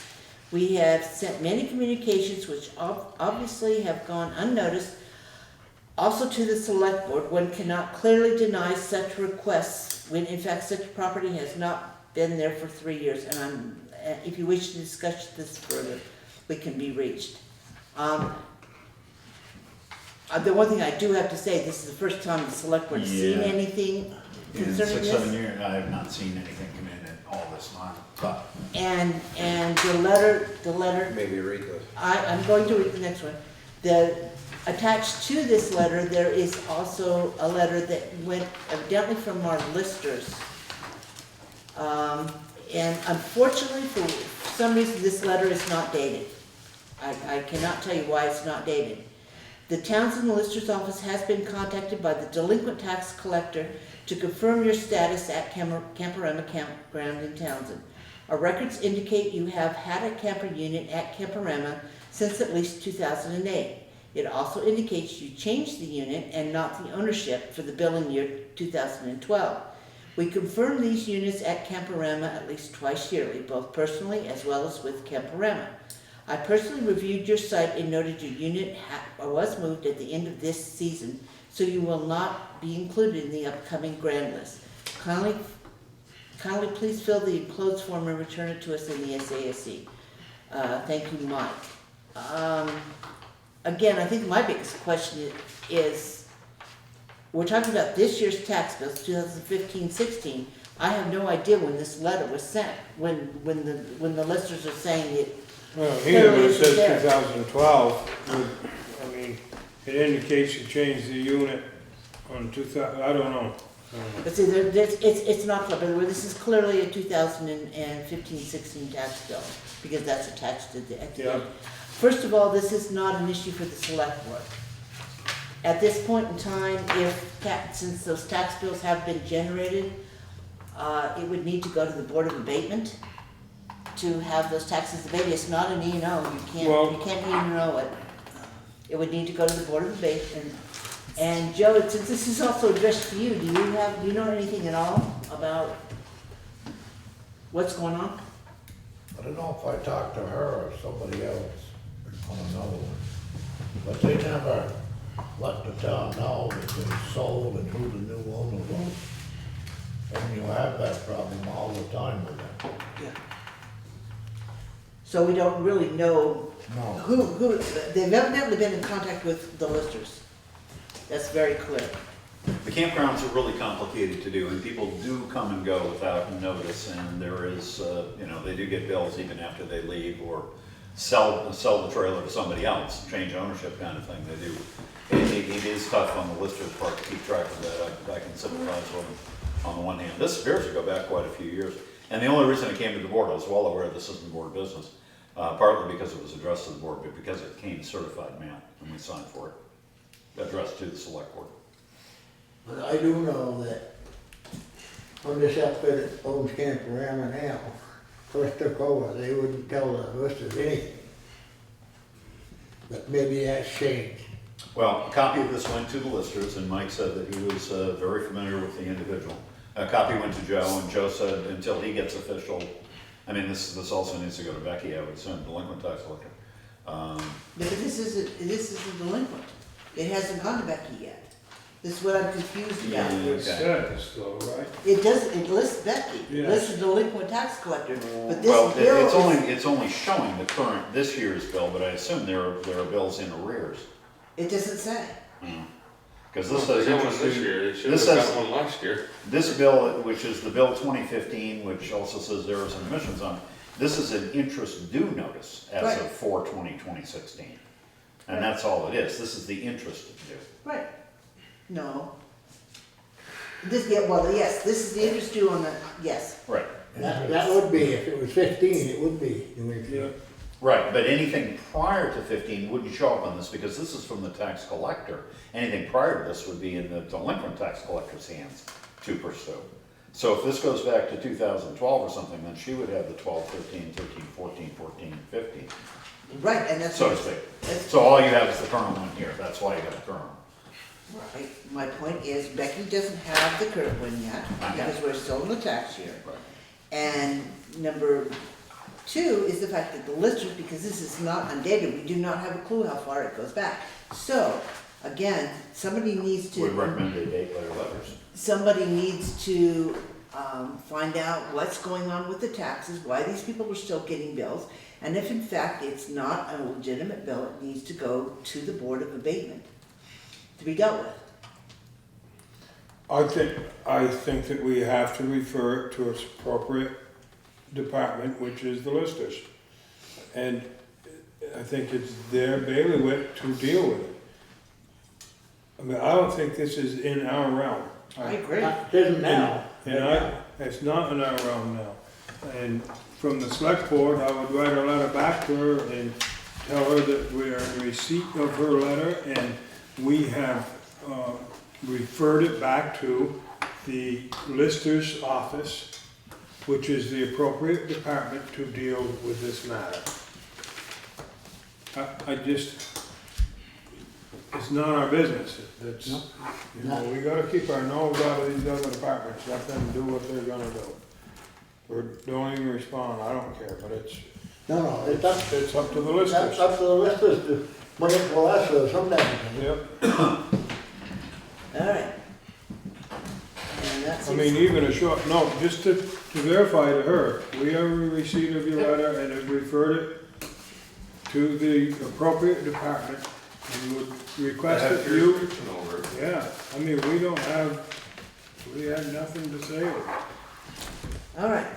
S1: We have sent many communications which obviously have gone unnoticed, also to the select board. One cannot clearly deny such requests when in fact such property has not been there for 3 years. And if you wish to discuss this further, we can be reached. The one thing I do have to say, this is the first time the select board's seen
S2: Yeah.
S1: anything
S2: In
S1: concerning
S2: 6-7
S1: this.
S2: years, I have not seen anything come in all this time, but.
S1: And the letter,
S7: Maybe read the.
S1: I'm going to read the next one. Attached to this letter, there is also a letter that went evidently from our listers. And unfortunately, for some reason, this letter is not dated. I cannot tell you why it's not dated. The Townshend Lister's office has been contacted by the delinquent tax collector to confirm your status at Camperama Campground in Townsend. Our records indicate you have had a camper unit at Camperama since at least 2008. It also indicates you changed the unit and not the ownership for the billing year 2012. We confirm these units at Camperama at least twice yearly, both personally as well as with Camperama. I personally reviewed your site and noted your unit was moved at the end of this season, so you will not be included in the upcoming grand list. Kindly please fill the enclosed form and return it to us in the SASC. Thank you, Mike. Again, I think my biggest question is, we're talking about this year's tax bills, 2015-16. I have no idea when this letter was sent, when the listers are saying it.
S3: Well, here it says
S1: There.
S3: 2012, I mean, it indicates you changed the unit on 2000, I don't know.
S1: But see, it's not clear, but this is clearly a 2015-16 tax bill, because that's attached to the, at the end. First of all, this is not an issue for the select board. At this point in time, since those tax bills have been generated, it would need to go to the Board of Abatement to have those taxes abated. It's not an E&O, you can't E&O it. It would need to go to the Board of Abatement. And Joe, since this is also addressed to you, do you know anything at all about what's going on?
S8: I don't know if I talked to her or somebody else on another one. But they never let the town know that they sold and who the new owner was. And you have that problem all the time with them.
S1: Yeah. So we don't really know
S8: No.
S1: who, they've evidently been in contact with the listers. That's very clear.
S2: The campgrounds are really complicated to do, and people do come and go without notice, and there is, they do get bills even after they leave, or sell the trailer to somebody else, change ownership kind of thing, they do. It is tough on the lister's part to keep track of that. I can sympathize with them on the one hand. This appears to go back quite a few years, and the only reason it came to the board, I was well aware this isn't board business, partly because it was addressed to the board, but because it came certified mail, and we signed for it, addressed to the select board.
S5: But I do know that when this outfit that owns Camperama now first took over, they wouldn't tell the listers anything. But maybe that's changed.
S2: Well, a copy of this went to the listers, and Mike said that he was very familiar with the individual. A copy went to Joe, and Joe said until he gets official, I mean, this also needs to go to Becky, I would assume, delinquent tax collector.
S1: But this isn't delinquent. It hasn't gone to Becky yet. This is what I'm confused about.
S2: Yeah.
S3: It says though, right?
S1: It lists Becky, it
S3: Yeah.
S1: lists the delinquent tax collector, but this
S2: Well,
S1: bill is,
S2: it's only showing the current, this year's bill, but I assume there are bills in arrears.
S1: it doesn't say.
S2: Because
S6: Well,
S2: this says
S6: they got one
S2: interest
S6: this
S2: due.
S6: year, they should
S2: This
S6: have
S2: says,
S6: got one last year.
S2: this bill, which is the bill 2015, which also says there are some emissions on, this is an interest due notice as
S1: Right.
S2: of 4/20/2016. And that's all it is. This is the interest due.
S1: Right. No. Yes, this is the interest due on the, yes.
S2: Right.
S5: That would be, if it was 15, it would be.
S3: Yeah.
S2: Right, but anything prior to 15 wouldn't show up on this because this is from the tax collector. Anything prior to this would be in the delinquent tax collector's hands to pursue. So if this goes back to 2012 or something, then she would have the 12, 13, 13, 14, 14, and 15,
S1: Right, and that's.
S2: so to speak.
S1: that's-
S2: So all you have is the current one here. That's why you got the current one.
S1: Right, my point is Becky doesn't have the current one yet, because we're still in the tax year.
S2: Right.
S1: And number two is the fact that the listers, because this is not undated, we do not have a clue how far it goes back. So, again, somebody needs
S2: Would
S1: to,
S2: recommend they date letter letters.
S1: somebody needs to find out what's going on with the taxes, why these people are still getting bills, and if in fact it's not a legitimate bill, it needs to go to the Board of Abatement. to be dealt with.
S3: I think that we have to refer it to its appropriate department, which is the listers. And I think it's their bailiwick to deal with it. I mean, I don't think this is in our realm.
S1: I agree.
S5: It isn't now.
S3: And it's not in our realm now. And from the select board, I would write a letter back to her and tell her that we are in receipt of her letter and we have referred it back to the lister's office, which is the appropriate department to deal with this matter. I just, it's not our business. It's, you know, we gotta keep our nose out of these other departments, let them do what they're gonna do. Or don't even respond, I don't care, but it's
S5: It's up,
S3: it's up to the
S5: that's
S3: listers.
S5: up to the listers to bring it to us or something.
S3: Yep,
S1: All right. And that's
S3: I mean, even a short note, just to verify to her, we have a receipt of your letter and have referred it to the appropriate department and would request that you, yeah, I mean, we have nothing to say.
S1: all right.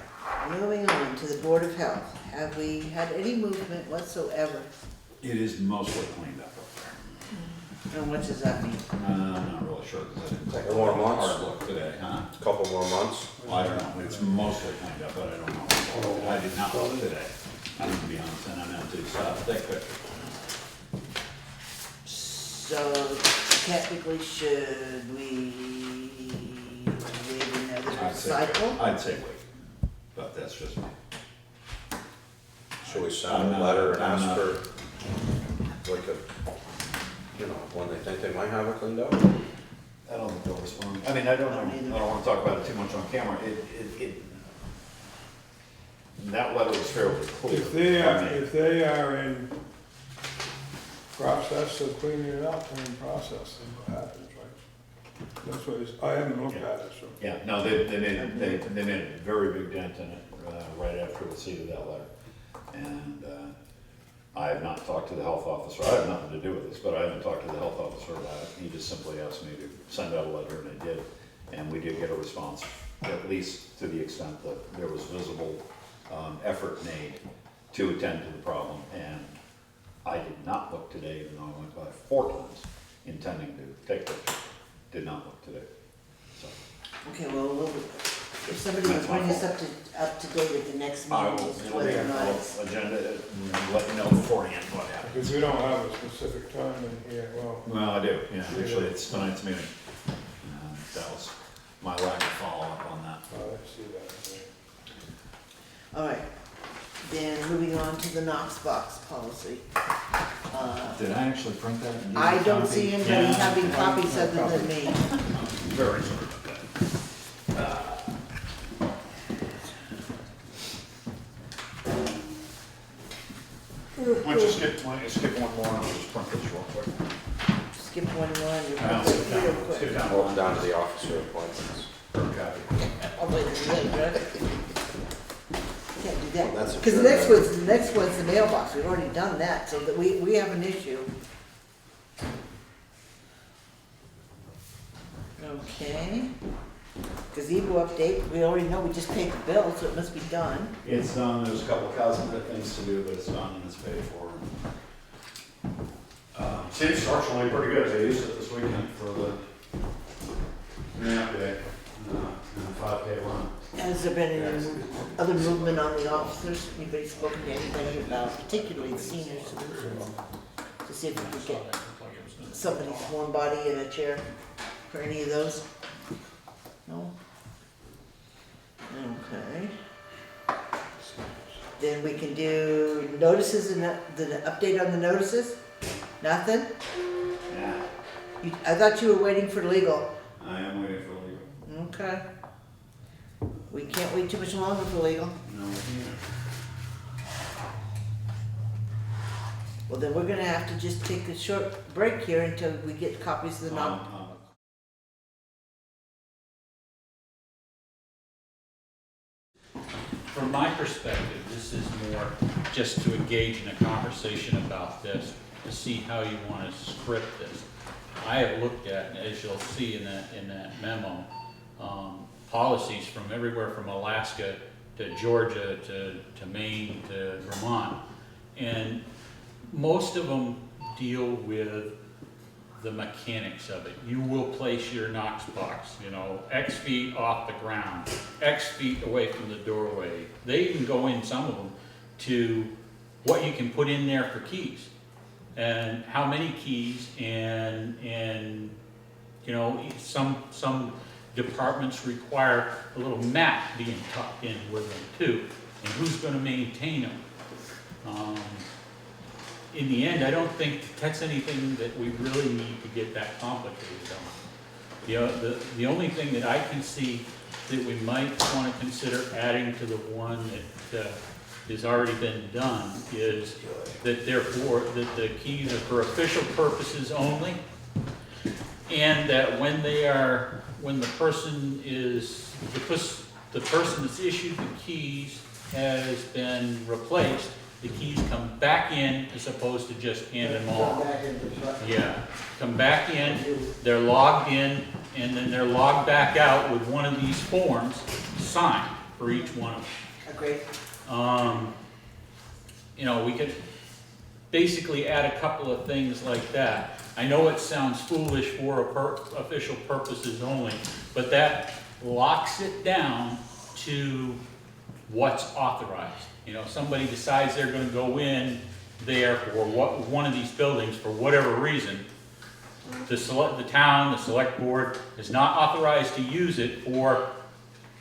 S1: Moving on to the Board of Health. Have we had any movement whatsoever?
S2: It is mostly cleaned up up
S1: And what does that mean?
S2: there. I'm not really sure, because I didn't take a
S7: Couple more months?
S2: hard look today, huh?
S7: Couple more months.
S2: Well, I don't know, it's mostly cleaned up, but I don't know. I did not look today. I need to be honest, and I meant to stop, take pictures.
S1: So technically, should we wait another cycle?
S2: I'd say wait, but that's just me.
S7: Should we send a letter and ask for, like a, you know, when they think they might have it cleaned up?
S2: I don't think they'll respond. I mean, I don't know, I don't wanna talk about it too much on camera. That letter was fairly clear.
S3: If they are in process of cleaning it up, they're in process, then what happens, right? That's what it's, I haven't looked at it, so.
S2: Yeah, no, they made a very big dent in it, right after receipt of that letter. And, I have not talked to the health officer, I have nothing to do with this, but I haven't talked to the health officer about it. He just simply asked me to send out a letter, and I did. And we did get a response, at least to the extent that there was visible, effort made to attend to the problem. And I did not look today, even though I went by 4 times, intending to take pictures. Did not look today, so.
S1: Okay, well, if somebody would
S2: That's my
S1: bring us
S2: fault.
S1: up to date at the next
S2: I
S1: meeting,
S2: will,
S1: as to
S2: it'll be
S1: whether or
S2: on
S1: not
S2: the
S1: it's.
S2: agenda, and let you know beforehand what happened.
S3: Because we don't have a specific time in here, well,
S2: Well, I do, yeah, actually, it's tonight's meeting. That was my lack of follow-up on that.
S3: I see that.
S1: All right, then moving on to the Knox box policy.
S2: Did I actually print that? and give you
S1: I
S2: a
S1: don't
S2: copy?
S1: see anybody
S2: Yeah,
S1: having
S2: I-
S1: copies other than me.
S2: Very sorry about that. Why don't you skip one more, and I'll just print this real quick.
S1: Skip one more and
S2: I'll
S1: you're
S2: skip down,
S1: real
S2: skip
S1: quick.
S2: down
S7: Well,
S2: one.
S7: down to the officer appointments.
S2: Copy.
S1: I'll wait a minute, right? Can't do that,
S7: That's a
S1: because the
S7: good
S1: next one's the mailbox, we've already done that, so that we have an issue. Okay. Gazebo update, we already know, we just paid the bill, so it must be done.
S2: It's done, there's a couple of cosmetic things to do, but it's done and it's paid for. Seems structurally pretty good, they used it this weekend for the ramp day, and the 5K run.
S1: Has there been any other movement on the officers? Anybody spoken to anybody about, particularly the senior citizens? To see if we could get somebody's warm body in a chair for any of those? No? Okay. Then we can do notices and the update on the notices? Nothing?
S2: Yeah,
S1: I thought you were waiting for legal.
S2: I am waiting for legal.
S1: Okay. We can't wait too much longer for legal.
S2: No,
S1: Well, then we're gonna have to just take a short break here until we get copies of the non.
S9: From my perspective, this is more just to engage in a conversation about this. to see how you want to script this. I have looked at, as you'll see in that memo, policies from everywhere from Alaska to Georgia to Maine to Vermont. And most of them deal with the mechanics of it. You will place your Knox box, you know, X feet off the ground, X feet away from the doorway. They even go in, some of them, to what you can put in there for keys and how many keys, and you know, some departments require a little map being tucked in with them too, and who's going to maintain them. In the end, I don't think that's anything that we really need to get that complicated on. The only thing that I can see that we might want to consider adding to the one that has already been done is that that the keys are for official purposes only, and that when the person that's issued the keys has been replaced, the keys come back in as opposed to just hand them off. Yeah, come back in, they're logged in, and then they're logged back out with one of these forms signed for each one of them.
S1: Agreed.
S9: You know, we could basically add a couple of things like that. I know it sounds foolish for official purposes only, but that locks it down to what's authorized. You know, somebody decides they're going to go in there for one of these buildings for whatever reason. The town, the select board is not authorized to use it for,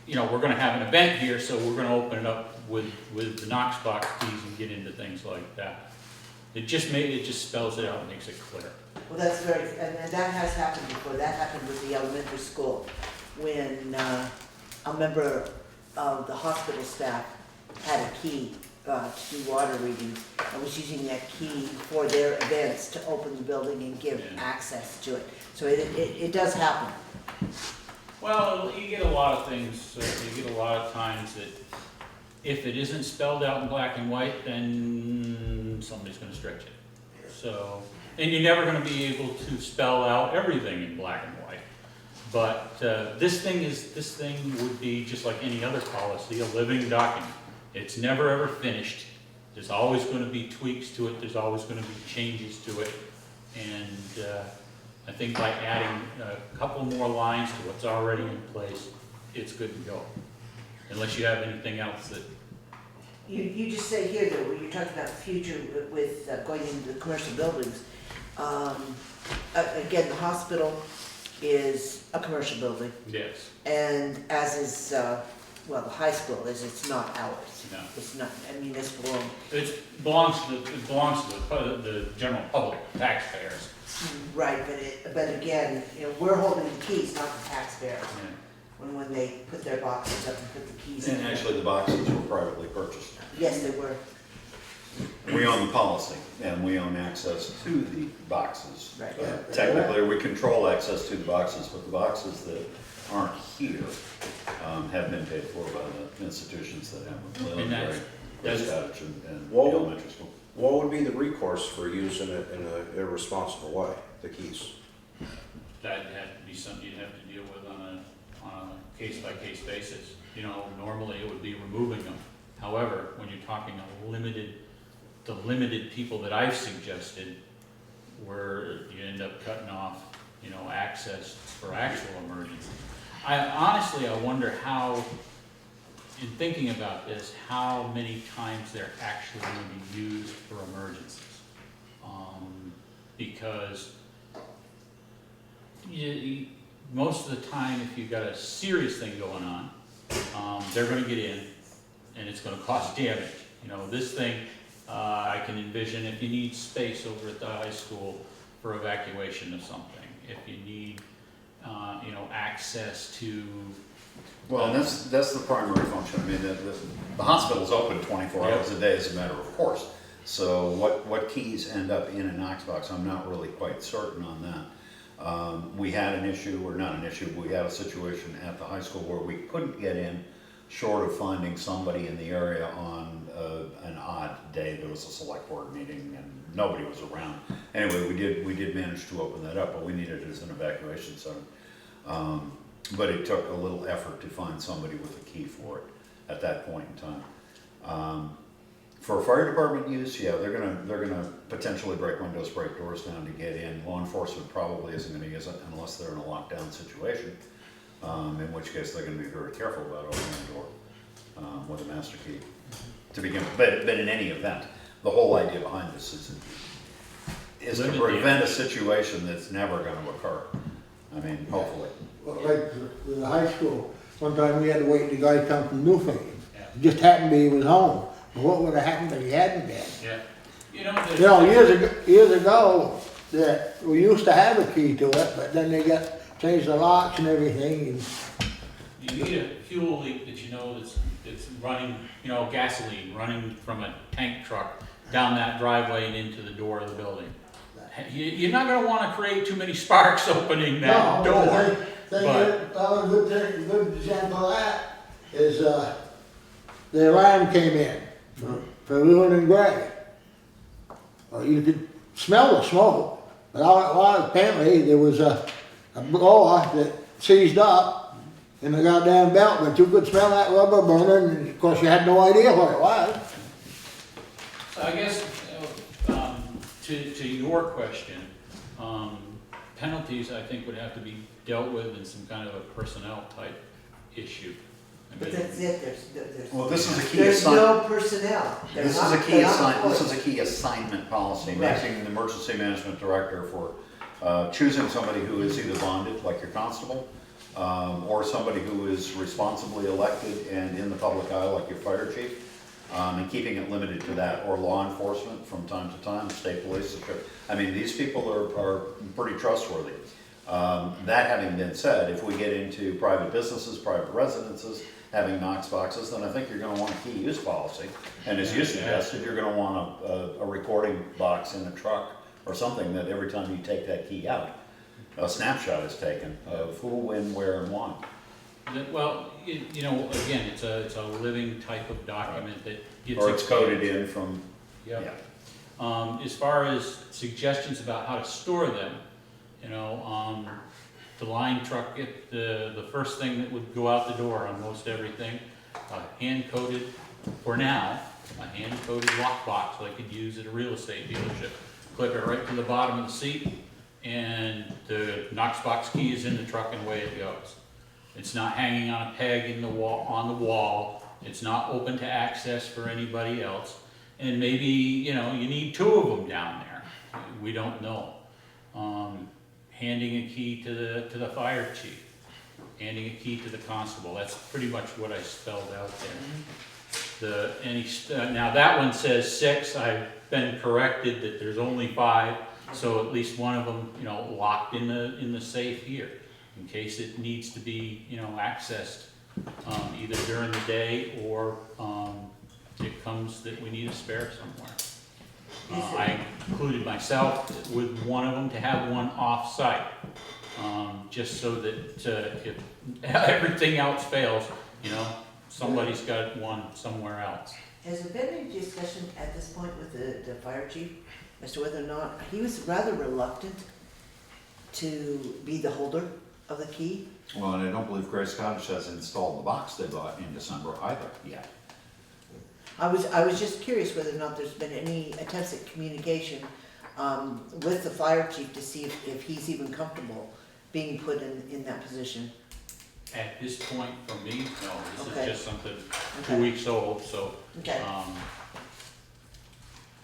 S9: you know, we're going to have an event here, so we're going to open it up with the Knox box keys and get into things like that. It just spells it out and makes it clear.
S1: Well, that's very, and that has happened before. That happened with the elementary school when a member of the hospital staff had a key to do water readings and was using that key for their events to open the building and give access to it. So it does happen.
S9: Well, you get a lot of things, you get a lot of times that if it isn't spelled out in black and white, then somebody's going to stretch it. So, and you're never going to be able to spell out everything in black and white. But this thing would be just like any other policy, a living document. It's never ever finished. There's always going to be tweaks to it. There's always going to be changes to it. And I think by adding a couple more lines to what's already in place, it's good to go. Unless you have anything else that...
S1: You just say here though, when you're talking about the future with going into the commercial buildings, again, the hospital is a commercial building.
S9: Yes.
S1: And as is, well, the high school is, it's not ours.
S9: No.
S1: It's not a municipal owned.
S9: It belongs to the general public, taxpayers.
S1: Right, but again, you know, we're holding the keys, not the taxpayer.
S9: Yeah.
S1: When they put their boxes up and put the keys in.
S2: And actually, the boxes were privately purchased.
S1: Yes, they were.
S2: We own the policy, and we own access to the boxes.
S1: Right.
S2: Technically, we control access to the boxes, but the boxes that aren't here have been paid for by the institutions that have them.
S9: And that's
S2: Cottage and the
S7: Well,
S2: elementary school.
S7: What would be the recourse for using it in an irresponsible way, the keys?
S9: That'd have to be something you'd have to deal with on a case-by-case basis. You know, normally it would be removing them. However, when you're talking the limited people that I've suggested, where you end up cutting off, you know, access for actual emergencies. I wonder how, in thinking about this, how many times they're actually going to be used for emergencies. Because most of the time, if you've got a serious thing going on, they're going to get in, and it's going to cause damage. You know, this thing, I can envision if you need space over at the high school for evacuation of something, if you need, you know, access to.
S2: Well, and that's the primary function. I mean, the hospital's open 24 hours a day as a matter of course. So what keys end up in a Knox box, I'm not really quite certain on that. We had an issue, or not an issue, we had a situation at the high school where we couldn't get in short of finding somebody in the area on an odd day. There was a select board meeting and nobody was around. Anyway, we did manage to open that up, but we needed it as an evacuation zone. But it took a little effort to find somebody with a key for it at that point in time. For fire department use, yeah, they're gonna potentially break windows, break doors down to get in. Law enforcement probably isn't gonna use it unless they're in a lockdown situation, in which case they're gonna be very careful about opening the door with a master key to begin with. But in any event, the whole idea behind this is to prevent a situation that's never gonna occur. I mean, hopefully.
S5: Well, like with the high school, one time we had to wait till the guy come from Newfane.
S9: Yeah.
S5: It just happened to be he was home. But what would have happened if he hadn't been?
S9: Yeah. You
S5: You know, years ago, that we used to have a key to it, but then they changed the locks and everything. And
S9: you need a fuel leak that you know that's running, you know, gasoline, running from a tank truck down that driveway and into the door of the building. You're not gonna wanna create too many sparks opening that door.
S5: A good example of that is, the alarm came in for Lewin and Gray. Well, you could smell the smoke, but all it was, apparently, there was a blower that seized up in the goddamn belt, but you could smell that rubber burning, and of course you had no idea what it was.
S9: So I guess, to your question, penalties, I think, would have to be dealt with in some kind of a personnel type issue. I
S1: But
S9: mean,
S1: that's it, there's,
S2: Well, this is a key
S1: there's
S2: assignment.
S1: no personnel. They're
S2: This is
S1: not-
S2: a key
S1: they're not
S2: assign, this is
S1: employed.
S2: a key assignment policy,
S1: Right.
S2: making the emergency management director for choosing somebody who is either bonded, like your constable, or somebody who is responsibly elected and in the public eye, like your fire chief, and keeping it limited to that, or law enforcement from time to time, state police. I mean, these people are pretty trustworthy. That having been said, if we get into private businesses, private residences, having Knox boxes, then I think you're gonna want a key use policy. And as you suggested, you're gonna want a recording box in a truck or something that every time you take that key out, a snapshot is taken of who, when, where, and why.
S9: Well, you know, again, it's a living type of document that gets.
S2: Or it's coded in from,
S9: Yeah. As far as suggestions about how to store them, you know, the line truck, the first thing that would go out the door on most everything, hand-coded, for now, a hand-coded lockbox like you'd use at a real estate dealership. Clip it right to the bottom of the seat, and the Knox box key is in the truck and away it goes. It's not hanging on a peg in the wall, it's not open to access for anybody else, and maybe, you know, you need two of them down there, we don't know. Handing a key to the fire chief, handing a key to the constable, that's pretty much what I spelled out there. Now that one says 6, I've been corrected that there's only 5, so at least one of them, you know, locked in the safe here, in case it needs to be, you know, accessed, either during the day or, it comes that we need a spare somewhere. I included myself with one of them to have one off-site, just so that if everything else fails, you know, somebody's got one somewhere else.
S1: Has there been any discussion at this point with the fire chief as to whether or not, he was rather reluctant to be the holder of the key?
S2: well, and I don't believe Grace Cottage has installed the box they bought in December either yet.
S1: I was just curious whether or not there's been any attempts at communication with the fire chief to see if he's even comfortable being put in that position.
S9: At this point, for me, no, this
S1: Okay.
S9: is just something
S1: Okay.
S9: 2 weeks old, so.
S1: Okay.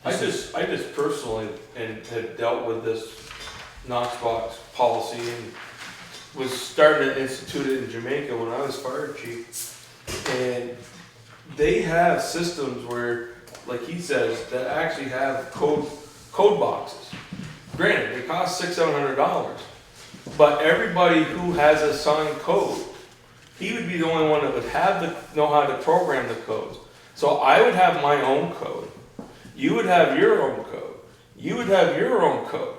S6: I just personally had dealt with this Knox box policy and was starting to institute it in Jamaica when I was fire chief. And they have systems where, like he says, that actually have code boxes. Granted, they cost $600-700, but everybody who has a signed code, he would be the only one that would know how to program the codes. So I would have my own code. You would have your own code. You would have your own code.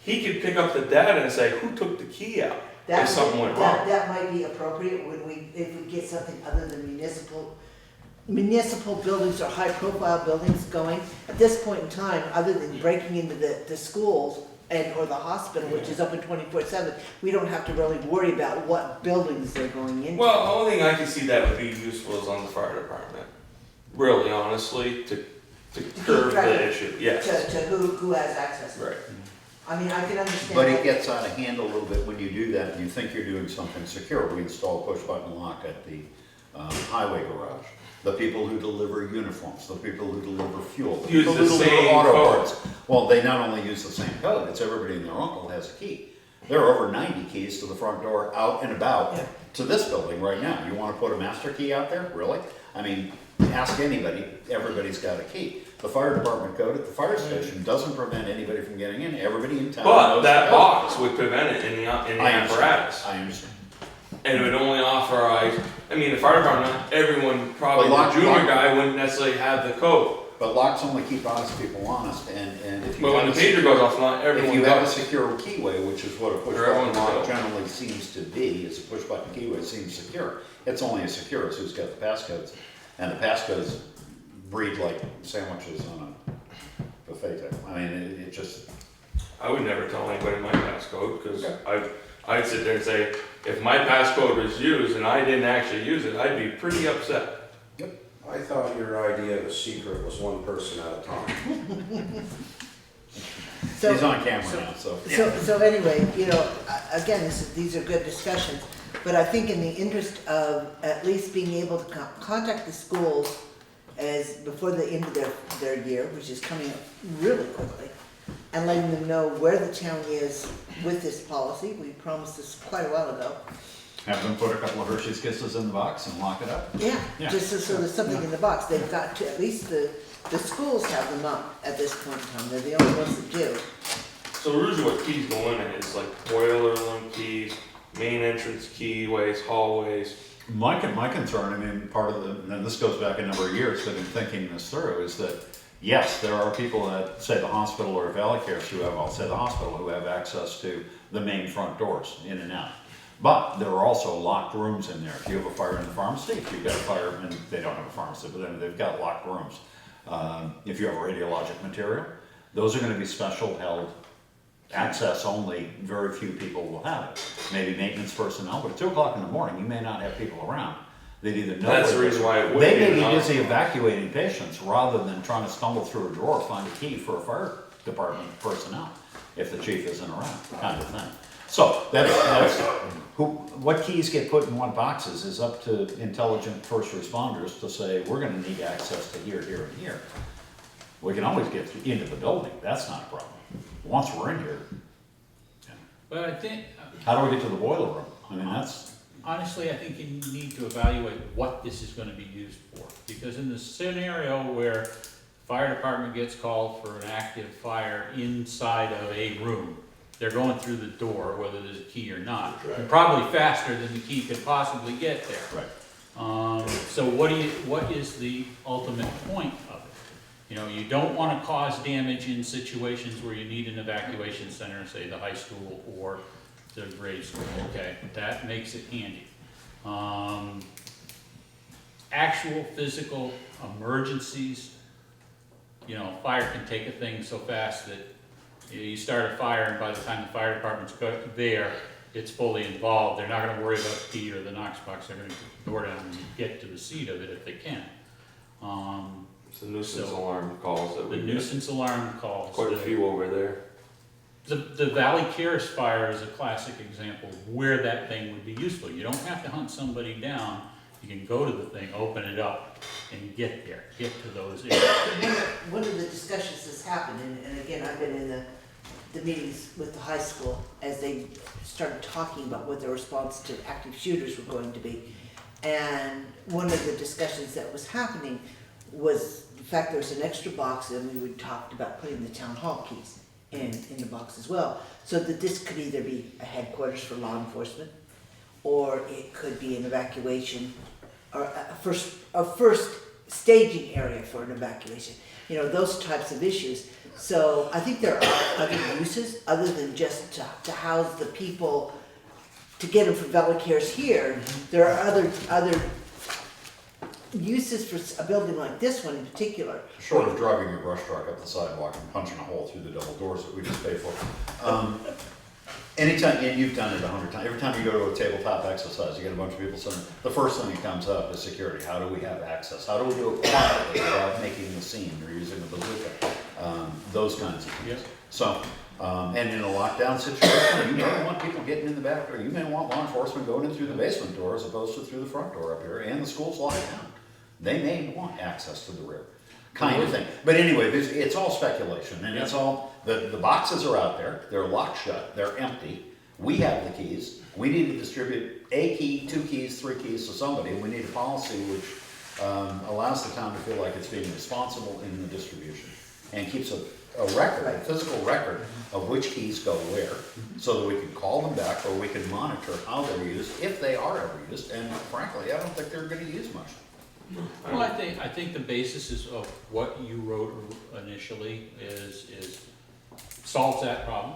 S6: He could pick up the data and say, who took the key out?
S1: That
S6: if something
S1: would-
S6: went wrong.
S1: That might be appropriate when if we get something other than municipal buildings or high-profile buildings going. At this point in time, other than breaking into the schools or the hospital, which is open 24/7, we don't have to really worry about what buildings they're going into.
S6: Well, the only thing I can see that would be useful is on the fire department. Really, honestly, to curb
S1: track
S6: the
S1: of-
S6: issue, yes.
S1: To who has access.
S6: Right.
S1: I mean, I can understand.
S2: But it
S1: that.
S2: gets out of hand a little bit when you do that, and you think you're doing something secure. We install push button lock at the highway garage. The people who deliver uniforms, the people who deliver fuel, the
S6: Use
S2: people
S6: the
S2: who deliver
S6: same
S2: auto
S6: code.
S2: parts. Well, they not only use the same code, it's everybody and their uncle has a key. There are over 90 keys to the front door out and about
S1: Yeah.
S2: to this building right now. You wanna put a master key out there? Really? I mean, ask anybody, everybody's got a key. The fire department code at the fire station doesn't prevent anybody from getting in. Everybody in town
S6: But
S2: knows
S6: that
S2: the code.
S6: box would prevent it in the
S2: I understand.
S6: apparatus.
S2: I understand.
S6: And it would only authorize, I mean, the fire department, everyone, probably
S2: But lock-
S6: the junior
S2: lock-
S6: guy wouldn't necessarily have the code.
S2: But locks only keep honest people honest, and if you
S6: But when
S2: have
S6: the
S2: a
S6: pager goes off, not
S2: if
S6: everyone
S2: you have a
S6: does.
S2: secure keyway, which is what a push
S6: Or
S2: button
S6: everyone
S2: lock
S6: will.
S2: generally seems to be, is a push button keyway seems secure. It's only as secure as who's got the passcodes, and the passcodes breed like sandwiches on a buffet table. I mean, it just,
S6: I would never tell anybody my passcode, because I'd sit there and say, if my passcode was used and I didn't actually use it, I'd be pretty upset.
S7: I thought your idea of a secret was one person at a time.
S1: So-
S2: he's on camera now, so.
S1: So anyway, you know, again, these are good discussions, but I think in the interest of at least being able to contact the schools before the end of their year, which is coming up really quickly, and letting them know where the town is with this policy. We promised this quite a while ago.
S2: Have them put a couple of Hershey's Kisses in the box and lock it up.
S1: Yeah,
S2: Yeah.
S1: just so there's something in the box. They've got to, at least the schools have them up at this point in time. They're the only ones that do.
S6: So usually what keys go in it is like boiler room keys, main entrance keyways, hallways.
S2: My concern, I mean, part of and this goes back a number of years, I've been thinking this through, is that, yes, there are people at, say, the hospital or Valley Cares I'll say the hospital, who have access to the main front doors, in and out. But there are also locked rooms in there. If you have a fire in the pharmacy, if you've got a fire, and they don't have a pharmacy, but then they've got locked rooms. If you have radiologic material, those are gonna be special held, access only, very few people will have it. Maybe maintenance personnel, but at 2 o'clock in the morning, you may not have people around. They'd either know.
S6: That's the
S2: where
S6: reason why it would
S2: They
S6: be
S2: may be
S6: enough.
S2: busy evacuating patients rather than trying to stumble through a drawer, find a key for a fire department personnel, if the chief isn't around, kind of thing. So that's what keys get put in what boxes is up to intelligent first responders to say, we're gonna need access to here, here, and here. We can always get into the building, that's not a problem. Once we're in here,
S9: But I think,
S2: how do we get to the boiler room? I mean, that's,
S9: honestly, I think you need to evaluate what this is gonna be used for. Because in the scenario where fire department gets called for an active fire inside of a room, they're going through the door, whether there's a key or not, and probably faster than the key could possibly get there.
S2: right.
S9: So what is the ultimate point of it? You know, you don't wanna cause damage in situations where you need an evacuation center, say the high school or the grade school, okay, that makes it handy. Actual physical emergencies, you know, fire can take a thing so fast that you start a fire and by the time the fire department's there, it's fully involved. They're not gonna worry about the key or the Knox box. They're gonna get the door down and get to the seat of it if they can.
S6: It's the nuisance
S9: So,
S6: alarm calls that
S9: The
S6: we get.
S9: nuisance alarm calls.
S6: Quite a few over there.
S9: The Valley Cares fire is a classic example of where that thing would be useful. You don't have to hunt somebody down. You can go to the thing, open it up, and get there, get to those areas.
S1: One of the discussions that's happened, and again, I've been in the meetings with the high school as they started talking about what their response to active shooters were going to be. And one of the discussions that was happening was the fact there was an extra box, and we talked about putting the town hall keys in the box as well. So that this could either be a headquarters for law enforcement, or it could be an evacuation, or a first staging area for an evacuation. You know, those types of issues. So I think there are other uses other than just to house the people to get them from Velicares here, there are other uses for a building like this one in particular.
S2: Short of driving your brush truck up the sidewalk and punching a hole through the double doors that we just paid for. Anytime, and you've done it 100 times, every time you go to a tabletop exercise, you get a bunch of people saying, the first thing that comes up is security. How do we have access? How do we do it quietly without making a scene or using a bazooka? Those kinds of things.
S9: Yep.
S2: So, and in a lockdown situation, you may want people getting in the back door. You may want law enforcement going in through the basement door as opposed to through the front door up here, and the school's locked down. They may want access to the rear, kind of thing. But anyway, it's all speculation, and it's all, the boxes are out there, they're locked shut, they're empty. We have the keys. We need to distribute a key, 2 keys, 3 keys to somebody, and we need a policy which allows the town to feel like it's being responsible in the distribution and keeps a record, a physical record of which keys go where, so that we can call them back or we can monitor how they're used, if they are ever used, and frankly, I don't think they're gonna use much.
S9: Well, I think the basis is of what you wrote initially is solves that problem.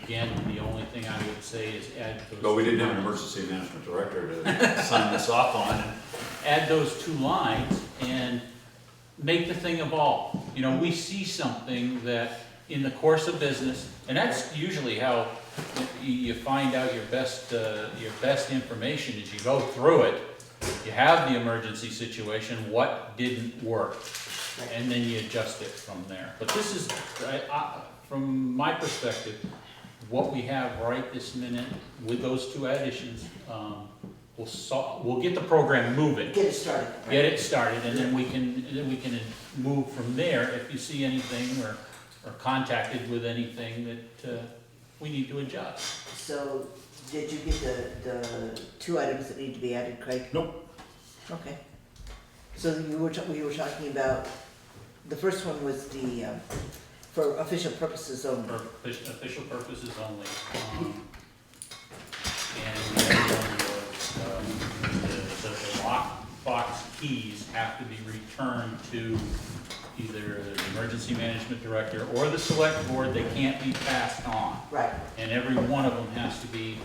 S9: Again, the only thing I would say is add those.
S2: But we didn't have an emergency management director to sign this off on.
S9: Add those 2 lines and make the thing evolve. You know, we see something that in the course of business, and that's usually how you find out your best information is you go through it. You have the emergency situation, what didn't work, and then you adjust it from there. But this is, from my perspective, what we have right this minute with those 2 additions, we'll get the program moving.
S1: Get it started. right?
S9: Get it started, and then we can move from there if you see anything or contacted with anything that we need to adjust.
S1: So, did you get the 2 items that need to be added, Craig?
S2: Nope.
S1: Okay. So we were talking about, the first one was the, for official purposes only.
S9: For official purposes only. And the other one was, the lockbox keys have to be returned to either the emergency management director or the select board. They can't be passed on.
S1: Right,
S9: And every one of them has to be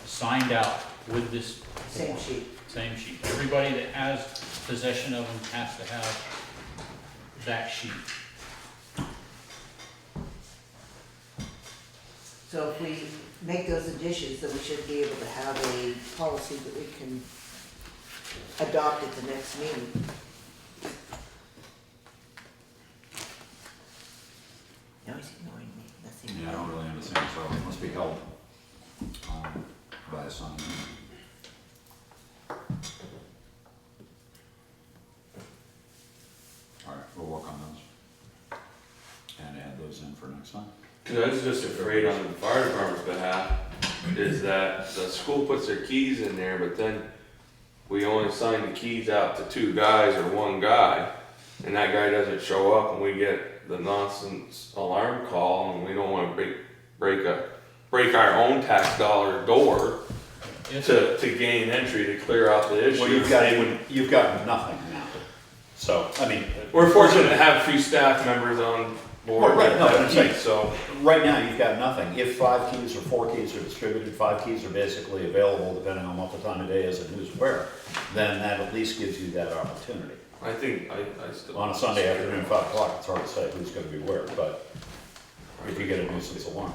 S9: signed out with this.
S1: same sheet.
S9: Same sheet. Everybody that has possession of them has to have that sheet.
S1: So if we make those additions, then we should be able to have a policy that we can adopt at the next meeting. Now he's ignoring me. That's
S2: Yeah, I don't really understand, so it must be held by a sign. All right, we'll work on those and add those in for next time.
S6: Cause I was just afraid on the fire department's behalf, is that the school puts their keys in there, but then we only sign the keys out to 2 guys or 1 guy, and that guy doesn't show up, and we get the nonsense alarm call, and we don't wanna break our own tax dollar door to gain entry to clear out the issue.
S2: Well, you've got nothing now. So, I mean.
S6: We're fortunate to have a few staff members on board.
S2: Well, right, no,
S6: that
S2: that's right.
S6: keep, so.
S2: Right now, you've got nothing. If 5 keys or 4 keys are distributed, 5 keys are basically available depending on what the time of day is and who's where, then that at least gives you that opportunity.
S6: I think, I still.
S2: On a Sunday afternoon, 5 o'clock, it's hard to say who's gonna be where, but if you get a nuisance alarm.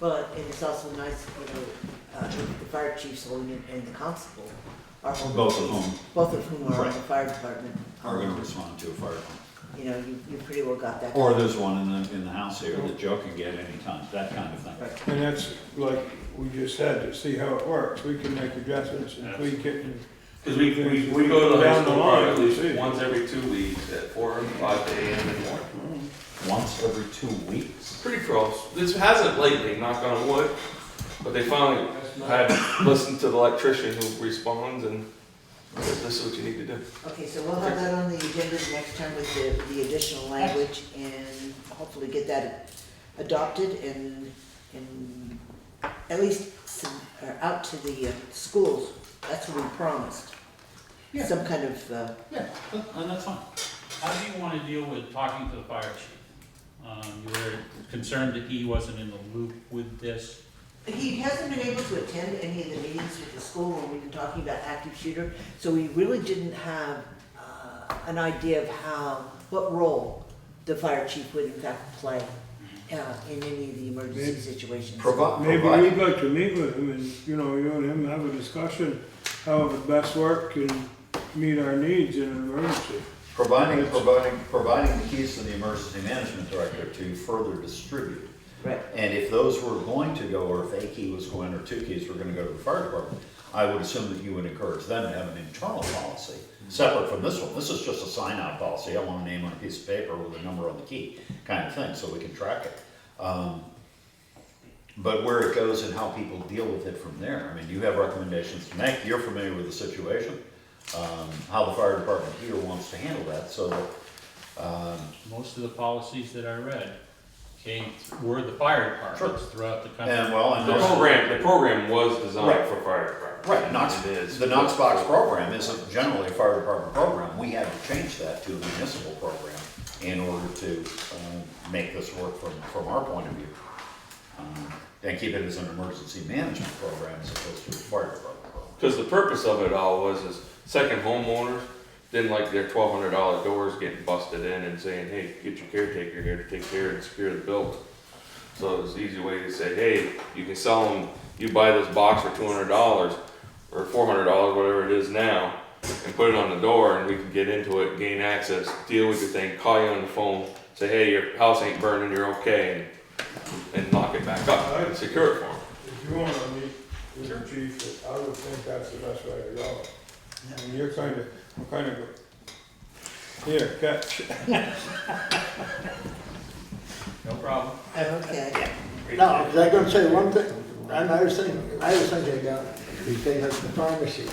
S1: Well, and it's also nice, the fire chief's holding it and the constable are holding it.
S2: Both of whom
S1: are on
S2: Right.
S1: the fire department.
S2: are gonna respond to a fire call.
S1: You know, you pretty well got that.
S2: Or there's one in the house here that Joe can get anytime, that kind of thing.
S1: Right.
S3: And that's like we just said, to see how it works. We can make adjustments and tweak it. And
S6: Cause we go to the high
S3: Down the
S6: school
S3: line,
S6: park at least
S3: see.
S6: once every 2 weeks at 4 or 5 AM in the morning.
S2: Once every 2 weeks?
S6: Pretty close. This hasn't lately, knock on wood, but they finally had listened to the electrician who responds and says, this is what you need to do.
S1: Okay, so we'll have that on the agenda next time with the additional language and hopefully get that adopted and at least out to the schools. That's what we promised.
S9: Yeah.
S1: Some kind of,
S9: Yeah, and that's fine. How do you want to deal with talking to the fire chief? You were concerned that he wasn't in the loop with this.
S1: He hasn't been able to attend any of the meetings with the school when we've been talking about active shooter, so we really didn't have an idea of what role the fire chief would in fact play in any of the emergency situations.
S3: Maybe we'd like to meet with him and, you and him have a discussion how it would best work and meet our needs in an emergency.
S2: Providing the keys to the emergency management director to further distribute.
S1: Right.
S2: And if those were going to go, or if a key was going, or two keys were gonna go to the fire department, I would assume that you would encourage them to have an internal policy, separate from this one. This is just a sign-out policy. I want a name on a piece of paper with a number on the key, kind of thing, so we can track it. But where it goes and how people deal with it from there, I mean, you have recommendations to make. You're familiar with the situation, how the fire department here wants to handle that, so that,
S9: Most of the policies that I read were the fire departments throughout the country.
S2: and well, and
S6: The
S2: there's.
S6: program was designed
S2: Right.
S6: for fire department.
S2: Right, Knox,
S6: It is.
S2: the Knox box program isn't generally a fire department program. We had to change that to a municipal program in order to make this work from our point of view. And keep it as an emergency management program as opposed to a fire department program.
S6: Because the purpose of it all was second homeowners didn't like their $1,200 doors getting busted in and saying, hey, get your caretaker here to take care and secure the building. So it was an easy way to say, hey, you can sell them, you buy this box for $200 or $400, whatever it is now, and put it on the door and we can get into it, gain access, deal with your thing, call you on the phone, say, hey, your house ain't burning, you're okay, and lock it back up and secure it for them.
S3: If you wanna meet with the chief, I would think that's the best way to go. I mean, you're kind of, here, catch.
S9: No problem.
S1: Okay.
S5: Now, was I gonna say one thing, I was thinking about, because of the pharmacy.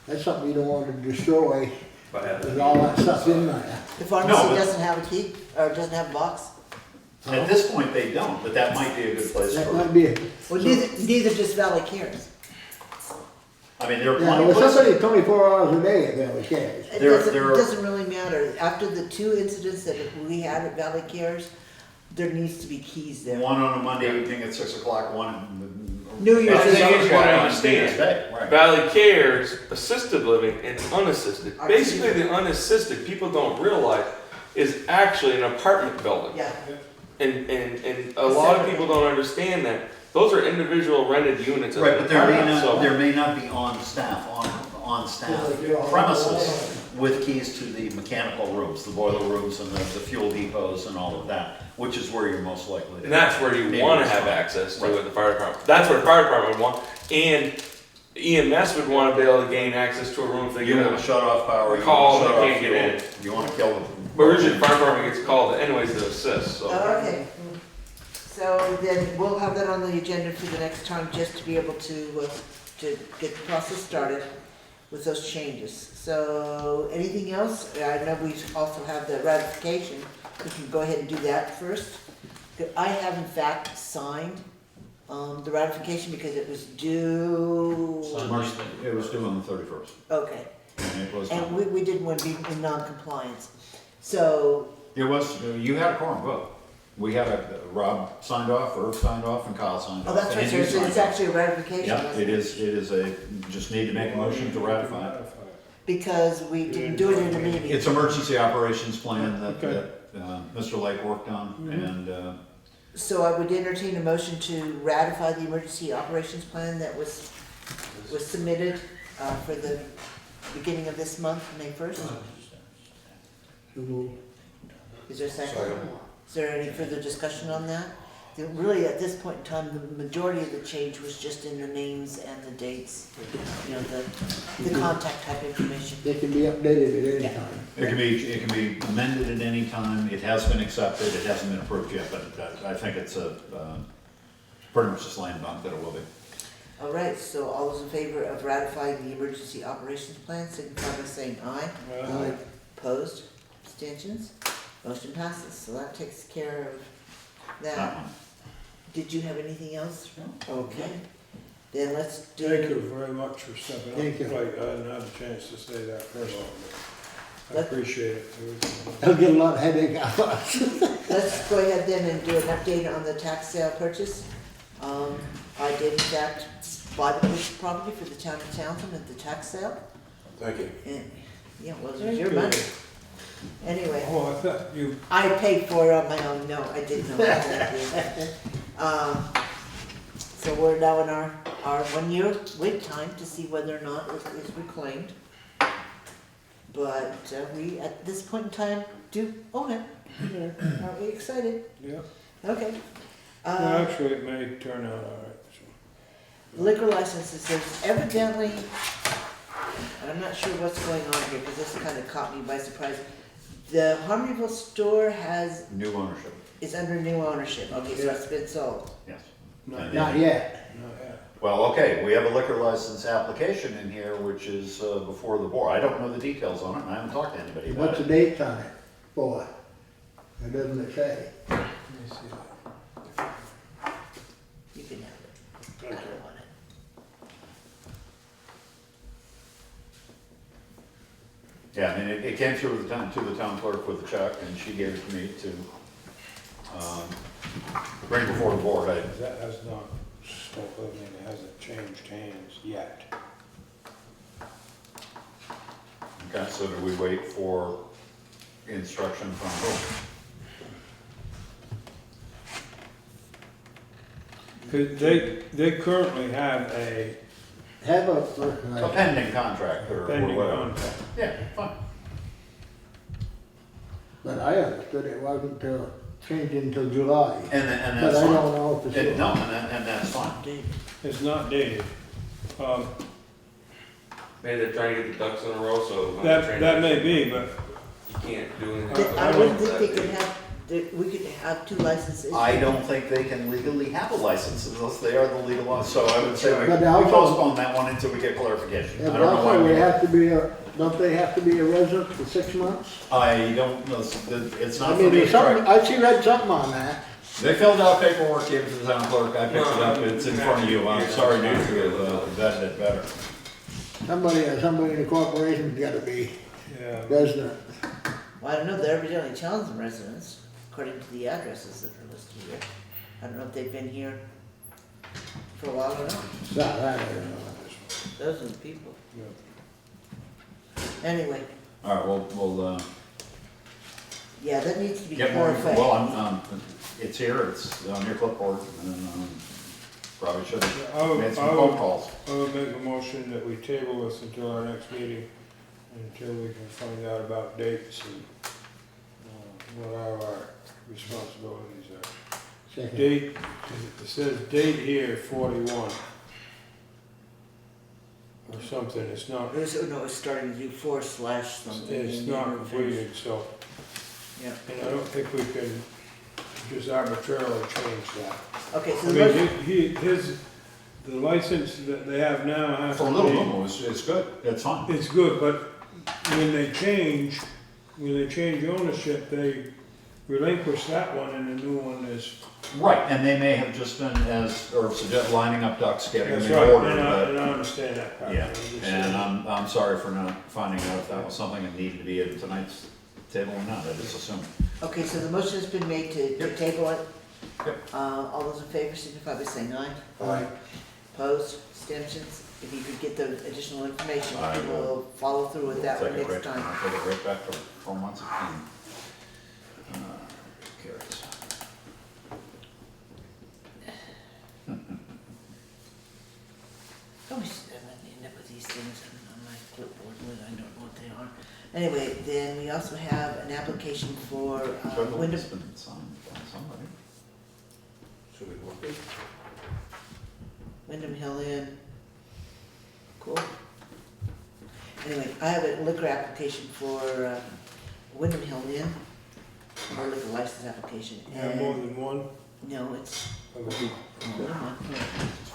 S5: That's something you don't want to destroy with all that stuff in there.
S1: The pharmacy
S2: No, but-
S1: doesn't have a key, or doesn't have a box?
S2: At this point, they don't, but that might be a good place
S5: That
S2: for
S5: might
S2: it.
S5: be,
S1: Well, neither does Valley Cares.
S2: I mean, there are
S5: yeah,
S2: plenty
S5: well,
S2: of places.
S5: somebody 24 hours a day at Valley Cares.
S1: It
S2: There-
S1: doesn't,
S2: there
S1: it
S2: are-
S1: doesn't really matter. After the 2 incidents that we had at Valley Cares, there needs to be keys there.
S2: One on a Monday evening at 6 o'clock, one.
S1: New Year's
S6: The
S1: Eve.
S6: thing is, you gotta
S2: On New
S6: understand,
S2: Year's Day, right.
S6: Valley Cares, assisted living and unassisted.
S1: Are
S6: Basically,
S1: two.
S6: the unassisted, people don't realize, is actually an apartment building.
S1: Yeah,
S6: And a lot of people don't understand that. Those are individual rented units. as
S2: Right,
S6: an
S2: but there may
S6: apartment, so-
S2: not be on staff premises with keys to the mechanical rooms, the boiler rooms and the fuel depots and all of that, which is where you're most likely to.
S6: And that's where you
S2: maybe
S6: wanna
S2: respond.
S6: have access to
S2: Right.
S6: at the fire department. That's what the fire department would want. And EMS would wanna be able to gain access to a room if they
S2: You
S6: get
S2: want
S6: a
S2: to shut off power, you
S6: Call,
S2: want to shut
S6: they
S2: off
S6: can't get
S2: fuel, you want to kill them.
S6: But usually the fire department gets called anyways to assist, so.
S1: okay. So then we'll have that on the agenda for the next time, just to be able to get the process started with those changes. So, anything else? I know we also have the ratification. We can go ahead and do that first. I have in fact signed the ratification because it was due,
S2: It was due on the 31st,
S1: okay.
S2: and it was,
S1: And we didn't want to be in non-compliance. So,
S2: you had a quorum vote. We had Rob signed off, Irv signed off, and Kyle signed off.
S1: oh, that's right,
S2: and
S1: so
S2: you
S1: it's
S2: signed
S1: actually a ratification.
S2: off. Yeah,
S1: wasn't
S2: it is just need to make a motion to ratify it.
S1: Because we didn't do it in a meeting.
S2: It's emergency operations plan that
S3: Okay.
S2: Mr. Lake worked on, and
S1: So I would entertain a motion to ratify the emergency operations plan that was submitted for the beginning of this month, May 1st. Is there a second? Is there any further discussion on that? Really, at this point in time, the majority of the change was just in the names and the dates, the contact type information.
S5: They can be updated at any time.
S2: it can be amended at any time. It has been accepted, it hasn't been approved yet, but I think it's pretty much a slam dunk that it will be.
S1: All right, so all those in favor of ratifying the emergency operations plan, signify by saying aye.
S5: Aye.
S1: Opposed, abstentions, motion passes, so that takes care of
S2: That
S1: that.
S2: one.
S1: Did you have anything else? Okay, then let's do.
S3: Thank you very much for stepping up.
S5: Thank you.
S3: I hadn't had a chance to say that first. I
S1: Let-
S3: appreciate it.
S5: They'll get a lot of headache out of us.
S1: Let's go ahead then and do an update on the tax sale purchase. I did in fact buy the piece of property for the town of Townsend at the tax sale.
S7: Thank you.
S1: And, yeah, well, it was
S3: Thank
S1: your
S3: you.
S1: money. Anyway,
S3: Oh, I thought you,
S1: I paid for it on my own, no, I didn't know. So we're now in our 1 year wait time to see whether or not it's reclaimed. But we, at this point in time, do own it. Are we excited?
S3: yeah,
S1: Okay.
S3: well, actually, it may turn out all right, so.
S1: Liquor licenses, there's evidently, and I'm not sure what's going on here, because this kind of caught me by surprise. The Harmonyville store
S2: New ownership,
S1: is under new ownership, okay, so it's been sold.
S2: yes.
S3: Not
S2: And
S5: Not
S2: then-
S5: yet.
S3: Not yet.
S2: Well, okay, we have a liquor license application in here, which is before the board. I don't know the details on it, and I haven't talked to anybody about
S5: What's the
S2: it.
S5: date on it for? It doesn't say.
S3: Let me see that.
S1: You can have it. I don't want it.
S2: Yeah, I mean, it came through to the town clerk with a check, and she gave it to me to bring before the board.
S3: That has not, I mean, it hasn't changed hands yet.
S2: Okay, so do we wait for instruction from whom?
S3: 'Cause they currently have a
S5: Have a,
S2: A pending contract or
S3: pending
S2: whatever.
S3: contract.
S2: Yeah, fine.
S5: but I understood it wasn't till, changed until July.
S2: And
S5: But
S2: that's
S5: I
S2: fine.
S5: don't know for sure.
S2: No, and that's fine.
S3: It's not dated.
S6: Maybe they're trying to get the ducks in a row, so. when they're trying
S3: That
S6: to-
S3: may be, but
S6: You can't do anything.
S1: I wouldn't think they could have, that we could have two licenses.
S2: I don't think they can legally have a license unless they are the legal one, so I would say we
S5: But also-
S2: postpone that one until we get clarification. I
S5: And
S2: don't know why
S5: also,
S2: we
S5: we have to be don't they have to be a resident for 6 months?
S2: I don't know, it's
S5: I
S2: not for
S5: mean,
S2: me
S5: there's
S2: to
S5: something,
S2: track.
S5: I read something on that.
S2: They filled out paperwork, gave it to the town clerk, I picked it up, it's in front of you, I'm sorry dude, to have vetted it better.
S5: Somebody in the corporation's gotta be
S3: yeah.
S5: resident.
S1: Well, I don't know, they're evidently Townsend residents, according to the addresses that are listed here. I don't know if they've been here for a while or not.
S5: So, that I don't know.
S1: Those are the people.
S3: Yeah.
S1: Anyway,
S2: All right, we'll
S1: yeah, that needs to be
S2: get more,
S1: clarified.
S2: well, it's here, it's on your clipboard, and probably should
S3: I
S2: have
S3: would-
S2: made some
S3: I would-
S2: phone calls.
S3: I would make a motion that we table this until our next meeting, until we can find out about dates and what our responsibilities are.
S5: Second.
S3: Date, it says date here 41. Or something, it's not,
S1: It was, no, it was starting to do // something.
S3: it's
S1: and
S3: not
S1: then
S3: completed, so,
S1: Yeah,
S3: and I don't think we can just arbitrarily change that.
S1: okay, so
S3: I
S1: the
S3: mean,
S1: motion,
S3: the license that they have now has
S2: For
S3: to
S2: Little
S3: be,
S2: Mumu, it's good, it's fine.
S3: it's good, but when they change ownership, they relinquish that one and the new one is.
S2: Right, and they may have just been, as Irv suggested, lining up ducks, getting
S3: That's
S2: them
S3: right,
S2: in order,
S3: and
S2: but,
S3: I understand that part.
S2: yeah.
S3: I'm just
S2: And
S3: saying.
S2: I'm sorry for not finding out if that was something that needed to be at tonight's table or not, I just assumed.
S1: okay, so the motion has been made to table it.
S2: Yep.
S1: All those in favor signify by saying aye.
S5: Aye.
S1: Opposed, abstentions? If you could get the additional information,
S2: I will.
S1: we'll follow through with that
S2: Take
S1: one
S2: it
S1: next
S2: right-
S1: time.
S2: I'll take it right back to 4 months. Carries.
S1: Always end up with these things on my clipboard when I don't know what they are. Anyway, then we also have an application for Windham.
S2: It's been signed by somebody.
S7: Should we look at?
S1: Windham Hill Inn. Cool. Anyway, I have a liquor application for Windham Hill Inn, or liquor license application.
S3: Have more than one?
S1: No, it's,
S3: Okay.
S1: hold on.
S2: It's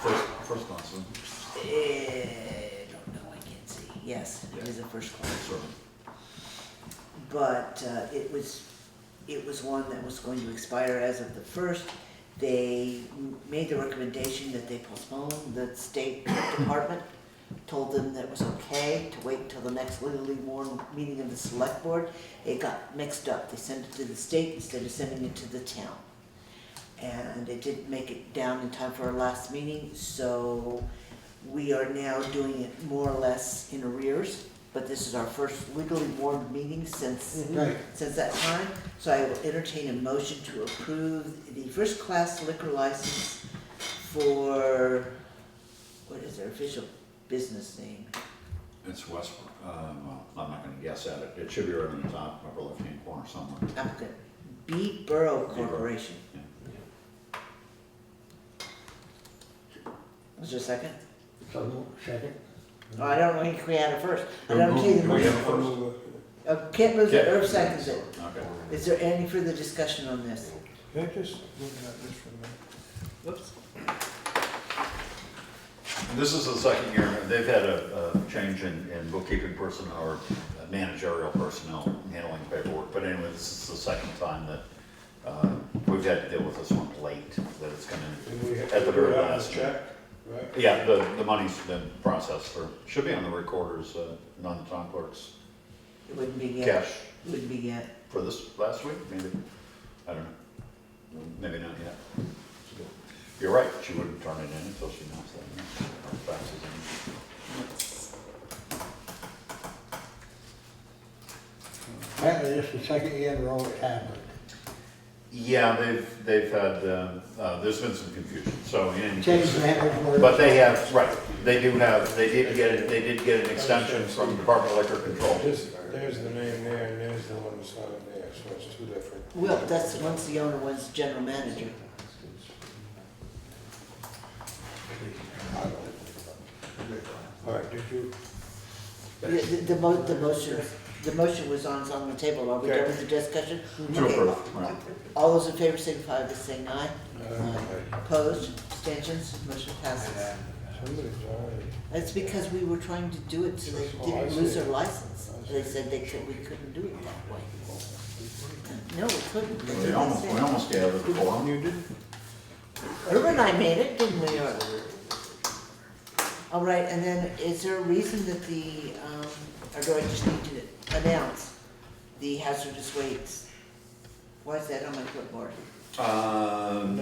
S2: first class, isn't it?
S1: Don't know, I can't see. Yes, it is a first class.
S2: Sure.
S1: But it was one that was going to expire as of the 1st. They made the recommendation that they postpone. The state department told them that it was okay to wait until the next legally warned meeting of the select board. It got mixed up. They sent it to the state instead of sending it to the town. and it didn't make it down in time for our last meeting, so we are now doing it more or less in arrears, but this is our first legally warned meeting since
S5: Right.
S1: that time, so I will entertain a motion to approve the first-class liquor license for, what is their official business name?
S2: It's West, well, I'm not gonna guess at it. It should be right on the top, upper left-hand corner somewhere.
S1: Applicant, Beaver Corporation.
S2: Yeah.
S1: Was there a second?
S5: So, second.
S1: Oh, I don't know, he created it first. I don't see the
S2: Do we have
S1: motion.
S2: a first?
S1: Kent moves it,
S2: Yeah.
S1: Irv seconds it.
S2: Okay.
S1: Is there any further discussion on this?
S3: Can I just look at this for a minute?
S1: Whoops.
S2: This is the second year, they've had a change in bookkeeping personnel, or managerial personnel handling paperwork, but anyway, this is the second time that, we've had to deal with this one late, that it's come
S3: And we
S2: in
S3: have
S2: at the
S3: to
S2: very
S3: put out a
S2: last.
S3: check, right?
S2: Yeah, the money's been processed for, should be on the recorder's, not the town clerk's
S1: It wouldn't be yet.
S2: cash
S1: It wouldn't be yet.
S2: for this last week, maybe, I don't know, maybe not yet. You're right, she wouldn't turn it in until she knows that, or faxes in.
S5: Apparently this is the second year in a row it's happened.
S2: Yeah, they've had, there's been some confusion, so in any
S5: Change
S2: case.
S5: management.
S2: But they have, right, they did get an extension from Department of Liquor Control.
S3: There's the name there, and there's the one that's on there, so it's two different.
S1: Well, that's, one's the owner, one's the general manager.
S3: All right, did you,
S1: The motion was on the table. Are we done with the discussion?
S2: To
S1: Okay.
S2: approve, right.
S1: All those in favor signify by saying aye.
S3: uh,
S1: Opposed, abstentions, motion passes.
S3: somebody's already,
S1: That's because we were trying to do it so they didn't lose their license. They said we couldn't do it that way. No, we couldn't. That's
S2: We
S1: what they said.
S2: almost gave it before.
S3: you didn't?
S1: Irv and I made it, didn't we, Irv? All right, and then is there a reason that or do I just need to announce the hazardous waste? Why is that on my clipboard?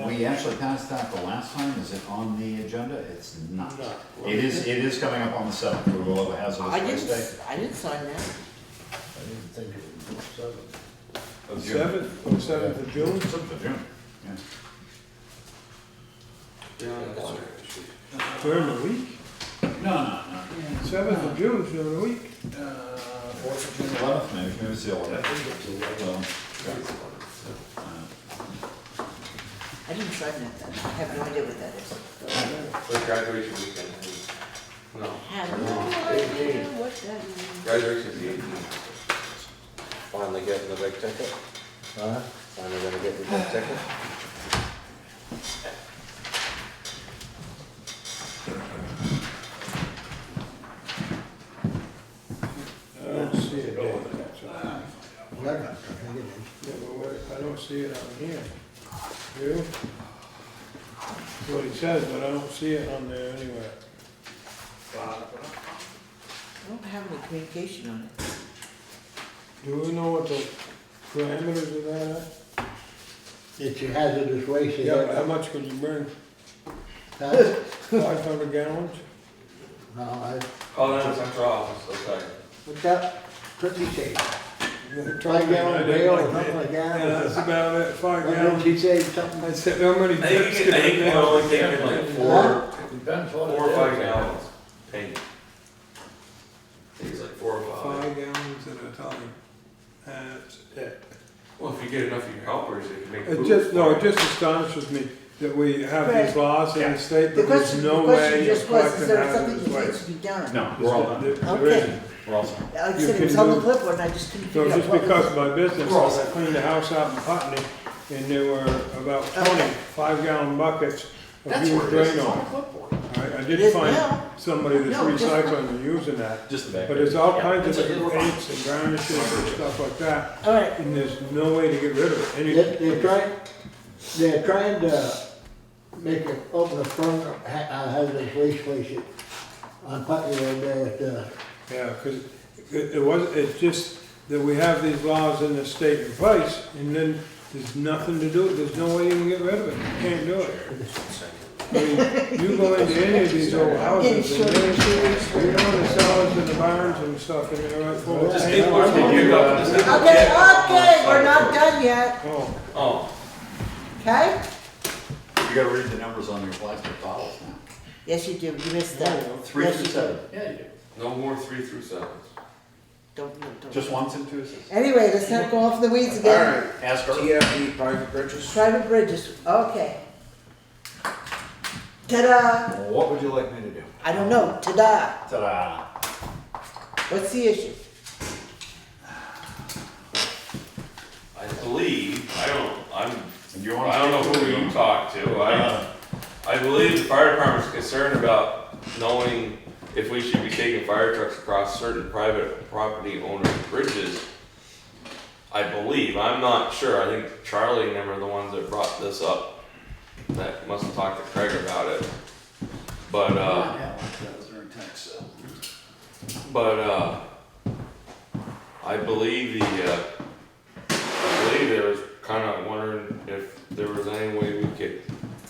S2: We actually passed that the last time. Is it on the agenda? It's not.
S3: No.
S2: It is coming up on the 7th. We will have a hazardous waste day.
S1: I didn't sign that.
S8: I didn't think it was 7.
S2: Of June.
S3: 7th of June?
S2: 7th of June, yeah.
S3: During the week?
S2: No.
S3: 7th of June, is during the week?
S2: 4th of June, 11th, maybe it's the 11th.
S1: I didn't sign that then. I have no idea what that is.
S6: Like graduation weekend. No,
S1: Have no idea what that is.
S6: graduation's the 18th.
S7: Finally getting the big ticket?
S5: Huh?
S7: Finally gonna get the big ticket?
S3: I don't see it there.
S5: Eleven, I think it is.
S3: Yeah, but I don't see it on here. You? That's what he says, but I don't see it on there anywhere.
S1: I don't have any communication on it.
S3: Do we know what the parameters of that are?
S5: It's your hazardous waste.
S3: Yeah, but how much could you bring?
S5: Huh?
S3: 500 gallons?
S5: No, I,
S6: Call down to central office, okay.
S5: what's that? Pretty safe.
S3: 5
S5: 5-gallon bale or something like that.
S3: Yeah, that's about it, 5
S5: What did
S3: gallons.
S5: she say, something?
S3: I said, how many
S6: I think
S3: dips
S6: you
S3: could
S6: can, I think you can only take in like
S5: Huh?
S8: Depends what
S6: 4
S8: it
S6: or
S8: is.
S6: 5 gallons. Paint. I think it's like 4 or 5.
S3: 5 gallons at a time. That's it.
S6: Well, if you get enough of your helpers, you can make
S3: It
S6: food.
S3: just, no, it
S6: for
S3: just astonishes me that we have these
S1: Right.
S3: laws in the state,
S1: The
S3: but there's
S1: question,
S3: no
S1: the question
S3: way of
S1: just was, is
S3: collecting
S1: there something
S3: hazardous
S1: that needs
S3: waste.
S1: to be done?
S2: No, we're all done.
S3: There
S1: Okay.
S3: isn't.
S2: We're all set.
S1: Like I
S3: You
S1: said, it was
S3: can
S1: on the
S3: do-
S1: clipboard and I just couldn't
S3: So
S1: figure out
S3: just
S1: what
S3: because
S1: was.
S3: of my business,
S2: We're all
S3: I cleaned the house out in Putney, and there were about 20 5-gallon buckets of
S2: That's
S3: used
S2: where it is.
S3: drain
S2: It's on
S3: oil.
S2: the clipboard.
S3: I
S1: It
S3: did
S1: is
S3: find
S1: now.
S3: somebody that's
S1: No, just-
S3: recycling and using that,
S2: Just the back.
S3: but there's all
S2: Yeah,
S3: kinds of
S2: it's a-
S3: different paints and garnishes and stuff like that,
S1: All right,
S3: and there's no way to get rid of it.
S5: They're trying to make it open the front hazardous waste station on Putney Road there at
S3: Yeah, because it's just that we have these laws in the state in place, and then there's nothing to do, there's no way you can get rid of it, you can't do it. I mean, you go into any of these old houses, and you know the cellars and the barns and stuff, and they're right full of
S6: Just
S3: paint.
S6: keep pushing you up.
S1: Okay, we're not done yet,
S3: Oh,
S6: Oh,
S1: okay?
S2: You gotta read the numbers on your plastic bottles now.
S1: Yes, you do, you missed that.
S2: 3
S1: Yes,
S2: through
S1: you
S2: 7. Yeah, you do.
S6: no more 3 through 7s.
S1: Don't.
S2: Just 1s and 2s.
S1: Anyway, let's not go off the weeds again.
S7: Alright,
S2: Ask her.
S7: TFD private bridges.
S1: Private bridges, okay. Ta-da!
S2: What would you like me to do?
S1: I don't know, ta-da!
S2: Ta-da.
S1: What's the issue?
S6: I believe,
S2: And you want
S6: I don't know who you talked to. I believe the fire department's concerned about knowing if we should be taking fire trucks across certain private property owners' bridges. I believe, I'm not sure, I think Charlie and them are the ones that brought this up. That must have talked to Craig about it. But,
S2: Yeah, that was during tax sale.
S6: But, I believe they was kinda wondering if there was any way we could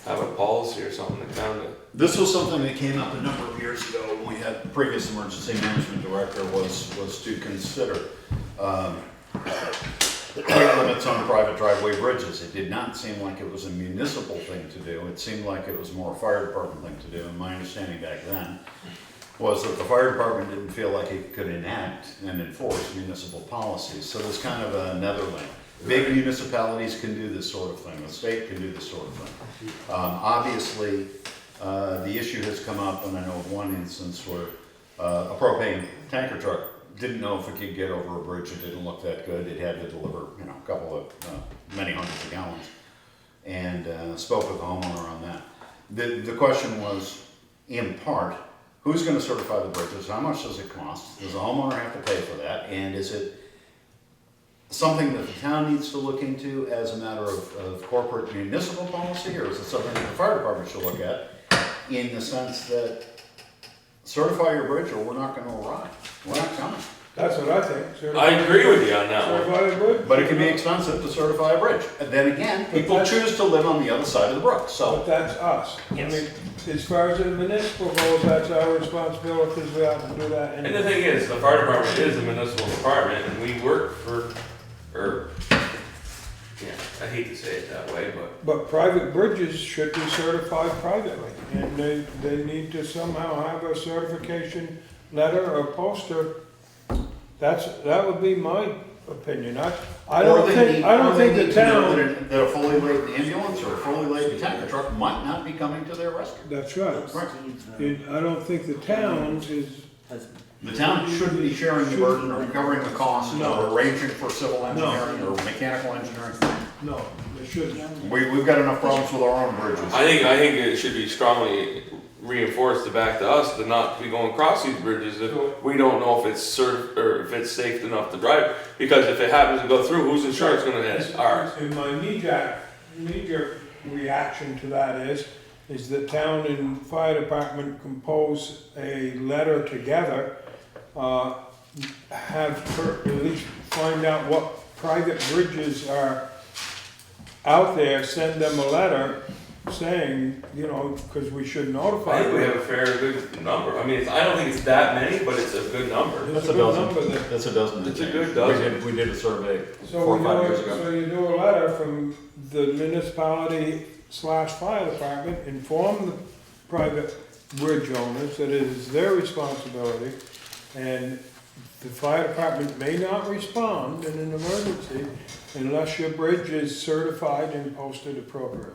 S6: have a policy or something that kinda.
S2: This was something that came up a number of years ago when we had the previous emergency management director was to consider weight limits on private driveway bridges. It did not seem like it was a municipal thing to do. It seemed like it was more a fire department thing to do. And my understanding back then was that the fire department didn't feel like it could enact and enforce municipal policies. So there's kind of a netherland. Big municipalities can do this sort of thing. The state can do this sort of thing. Obviously, the issue has come up, and I know of one instance where a propane tanker truck didn't know if it could get over a bridge. It didn't look that good. It had to deliver, a couple of, many hundreds of gallons. And spoke with the homeowner on that. The question was, in part, who's gonna certify the bridges? How much does it cost? Does the homeowner have to pay for that? And is it something that the town needs to look into as a matter of corporate municipal policy, or is it something that the fire department should look at in the sense that certify your bridge or we're not gonna arrive? We're not coming.
S3: that's what I think.
S6: I agree with you on that one.
S3: Certified bridge.
S2: But it can be expensive to certify a bridge. And then again, people choose to live on the other side of the brook,
S3: But
S2: so.
S3: that's us.
S2: Yes.
S3: I mean, as far as the municipal goes, that's our responsibility, we have to do that.
S6: And the thing is, the fire department is a municipal department, and we work for, I hate to say it that way,
S3: But private bridges should be certified privately, and they need to somehow have a certification letter or poster. That would be my opinion. I don't think the town.
S2: That a fully laden ambulance or a fully laden tanker truck might not be coming to their rescue.
S3: That's right. I don't think the town is,
S2: The town shouldn't be sharing the burden or covering the cost
S3: No.
S2: or arranging for civil engineering or mechanical engineering.
S3: no, they shouldn't.
S2: We've got enough problems with our own bridges.
S6: I think it should be strongly reinforced to back to us to not be going across these bridges if we don't know if it's or if it's safe enough to drive. Because if it happens to go through, whose insurance gonna hit? Ours.
S3: And my knee-jerk reaction to that is the town and fire department compose a letter together, have her at least find out what private bridges are out there, send them a letter saying, because we should
S6: I
S3: notify
S6: think we have
S3: them.
S6: a fair, good number. I mean, I don't think it's that many, but it's a good number.
S3: It's a good number that-
S2: That's a dozen.
S6: It's a good dozen.
S2: We did a survey
S3: So
S2: 4 or 5 years ago.
S3: So you do a letter from the municipality/fire department, inform the private bridge owners that it is their responsibility, and the fire department may not respond in an emergency unless your bridge is certified and posted appropriately.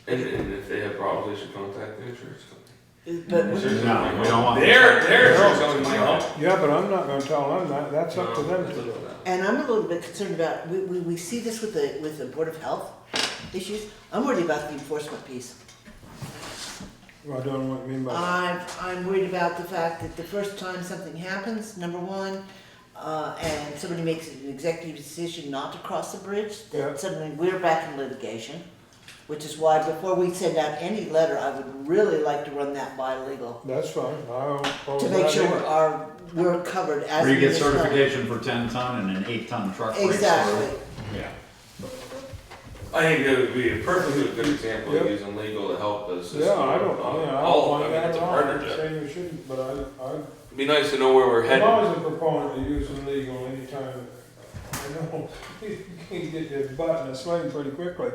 S6: And if they have problems, they should contact the insurance company.
S1: But
S2: No, we don't want.
S6: Their insurance company might help.
S3: Yeah, but I'm not gonna tell them that, that's up to them to do.
S1: And I'm a little bit concerned about, we see this with the Board of Health issues. I'm worried about the enforcement piece.
S3: I don't know what you mean by that.
S1: I'm worried about the fact that the first time something happens, number one, and somebody makes an executive decision not to cross the bridge,
S3: Yeah.
S1: that suddenly we're back in litigation. Which is why before we send out any letter, I would really like to run that by legal.
S3: That's fine, I don't oppose
S1: To
S3: that
S1: make sure
S3: either.
S1: we're covered as.
S2: Where you get
S1: municipality.
S2: certification for 10-ton and an 8-ton truck. race, or-
S1: Exactly.
S2: Yeah.
S6: I think it would be a perfectly good example of
S3: Yep.
S6: using legal to help us.
S3: Yeah, I don't
S6: All,
S3: want
S6: I mean,
S3: that
S6: it's
S3: at
S6: a
S3: all, I'm not
S6: partnership.
S3: saying we shouldn't, but
S6: It'd be nice to know where we're
S3: I'm
S6: headed.
S3: always a proponent of using legal anytime, I know, you can get your butt in a sling pretty quickly.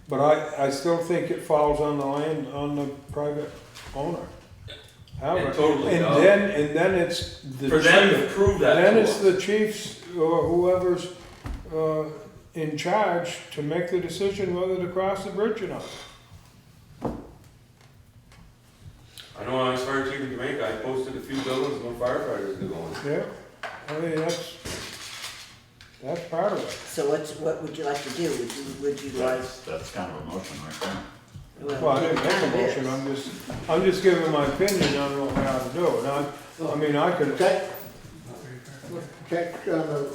S3: But I still think it falls on the land, on the private owner. However,
S6: It totally
S3: and
S6: does.
S3: then it's the
S6: For them to
S3: chief,
S6: prove that
S3: then
S6: to
S3: it's
S6: us.
S3: the chiefs or whoever's, in charge to make the decision whether to cross the bridge or not.
S6: I know when I was fire chief in Jamaica, I posted a few buildings, no firefighters to go in.
S3: Yeah, I mean, that's part of it.
S1: So what would you like to do? Would you like?
S2: That's kind of a motion right there.
S3: Well, I didn't make
S1: kind
S3: a
S1: of
S3: motion,
S1: is.
S3: I'm just giving my opinion on what we ought to do, and I mean, I could,
S5: Check on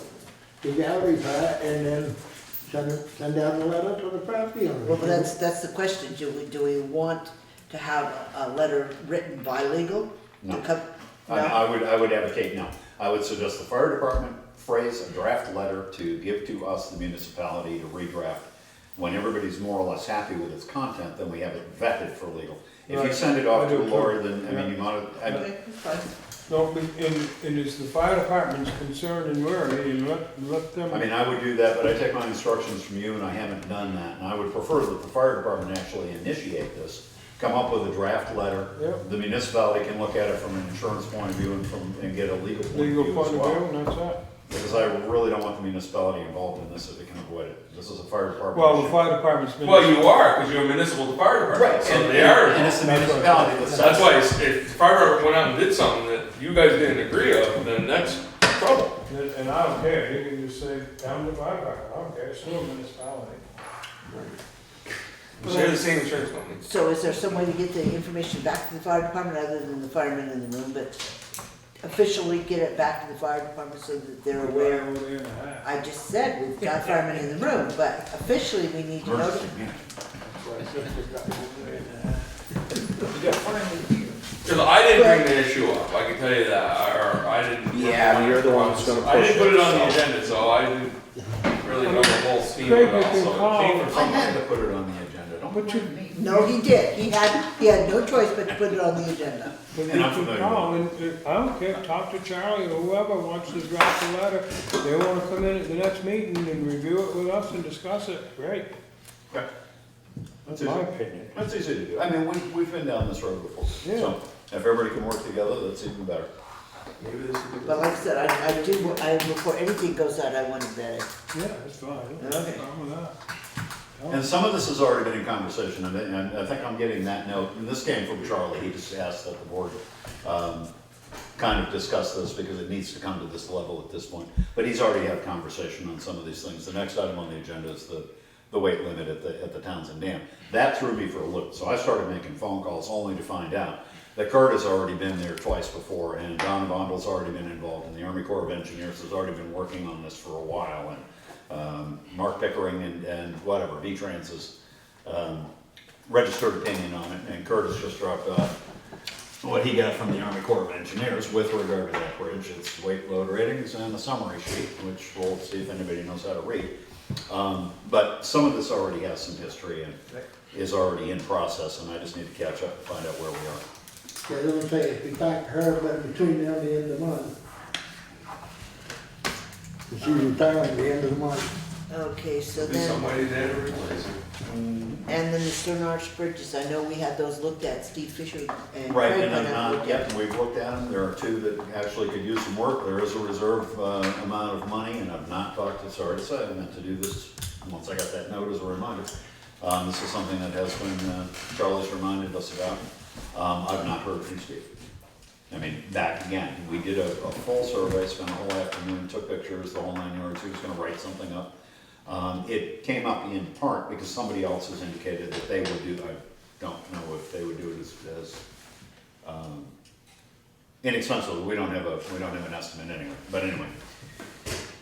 S5: the gallery part and then send out the letter to the property owner.
S1: Well, but that's the question. Do we want to have a letter written by legal?
S2: No.
S1: To come?
S2: I would advocate no. I would suggest the fire department phrase a draft letter to give to us, the municipality, to redraft. When everybody's more or less happy with its content, then we have it vetted for legal. If you
S3: Right.
S2: send it off
S3: I
S2: to
S3: do
S2: a
S3: too.
S2: lawyer, then, I
S3: Yeah.
S2: mean, you might,
S1: Okay, that's fine.
S3: no, and it's the fire department's concern and worry, and let them.
S2: I mean, I would do that, but I take my instructions from you, and I haven't done that. And I would prefer that the fire department actually initiate this, come up with a draft letter.
S3: Yep.
S2: The municipality can look at it from an insurance point of view and get a legal point of
S3: Legal
S2: view
S3: point
S2: as
S3: of
S2: well.
S3: view, and that's it.
S2: Because I really don't want the municipality involved in this if we can avoid it. This is a fire department
S3: Well, the
S2: issue.
S3: fire department's been.
S6: Well, you are, because you're a municipal fire department.
S2: Right,
S6: So
S2: and,
S6: they are.
S2: and it's the municipality that
S6: That's
S2: sets.
S6: why if the fire department went out and did something that you guys didn't agree of, then that's trouble.
S3: And I don't care, you can just say, down to the fire department, I don't care, it's still a municipality.
S6: They're the same insurance company.
S1: So is there some way to get the information back to the fire department other than the firemen in the room, but officially get it back to the fire department so that they're aware?
S3: Over there and a half.
S1: I just said we've got firemen in the room, but officially we need to
S2: Emergency
S1: notify.
S2: management.
S6: Because I didn't bring the issue up, I can tell you that, or I didn't.
S7: Yeah, you're the one that's gonna
S6: I didn't
S7: push
S6: put
S7: it,
S6: it on the
S7: so.
S6: agenda, so I didn't really know the whole scheme of
S3: Craig,
S6: it
S3: you
S6: all,
S3: can
S6: so it
S3: call.
S6: came from
S2: I had
S6: somebody.
S2: to put it on the agenda, don't
S3: But you-
S2: blame me.
S1: No, he did. He had no choice but to put it on the agenda.
S3: But you
S2: And I'm
S3: can
S2: familiar
S3: call, and I don't care, talk to Charlie or whoever wants to draft a letter, they wanna come in at the next meeting and review it with us and discuss it, great.
S2: Okay.
S3: That's my opinion.
S2: That's easy to do. I mean, we've been down this road before.
S3: Yeah.
S2: So if everybody can work together, that's even better.
S6: Maybe this would be.
S1: But like I said, before anything goes out, I want it vetted.
S3: Yeah, that's fine,
S1: Okay.
S3: no problem with that.
S2: And some of this has already been in conversation, and I think I'm getting that note, and this came from Charlie, he just asked that the board kind of discuss this because it needs to come to this level at this point. But he's already had conversation on some of these things. The next item on the agenda is the weight limit at the Townshend Dam. That threw me for a loop, so I started making phone calls only to find out that Kurt has already been there twice before, and Don Vondel's already been involved, and the Army Corps of Engineers has already been working on this for a while, and Mark Pickering and whatever, V-Trans's registered opinion on it, and Curtis just dropped off what he got from the Army Corps of Engineers with regard to that bridge. It's weight load ratings and a summary sheet, which we'll see if anybody knows how to read. But some of this already has some history and is already in process, and I just need to catch up and find out where we are.
S5: They don't say if we talk to her, but between now and the end of the month. She's retiring at the end of the month.
S1: Okay, so
S6: Be
S1: then,
S6: somebody there to replace it.
S1: and then the Stone Arch bridges, I know we had those looked at, Steve Fisher and
S2: Right,
S1: Craig
S2: and
S1: went out and looked at.
S2: we've looked at them, there are two that actually could use some work, there is a reserve amount of money, and I've not talked to, sorry to say, I meant to do this, once I got that note as a reminder. This is something that has been, Charlie's reminded us about, I've not heard from Steve. I mean, back again, we did a full survey, spent a whole afternoon, took pictures, the whole 9 yards, he was gonna write something up. It came up in part because somebody else has indicated that they would do, I don't know if they would do it as inexpensively, we don't have an estimate anyway, but anyway.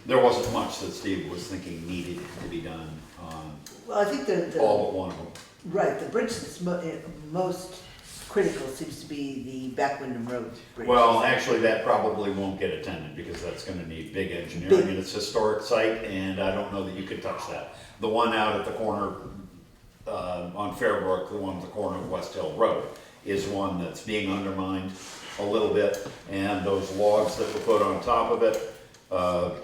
S2: There wasn't much that Steve was thinking needed to be done on
S1: Well, I think
S2: all but one of them.
S1: right, the bridge that's most critical seems to be the back Windham Road bridge.
S2: Well, actually, that probably won't get attended because that's gonna need big engineering and it's a historic site, and I don't know that you could touch that. The one out at the corner, on Fairbrook, the one at the corner of West Hill Road, is one that's being undermined a little bit, and those logs that were put on top of it,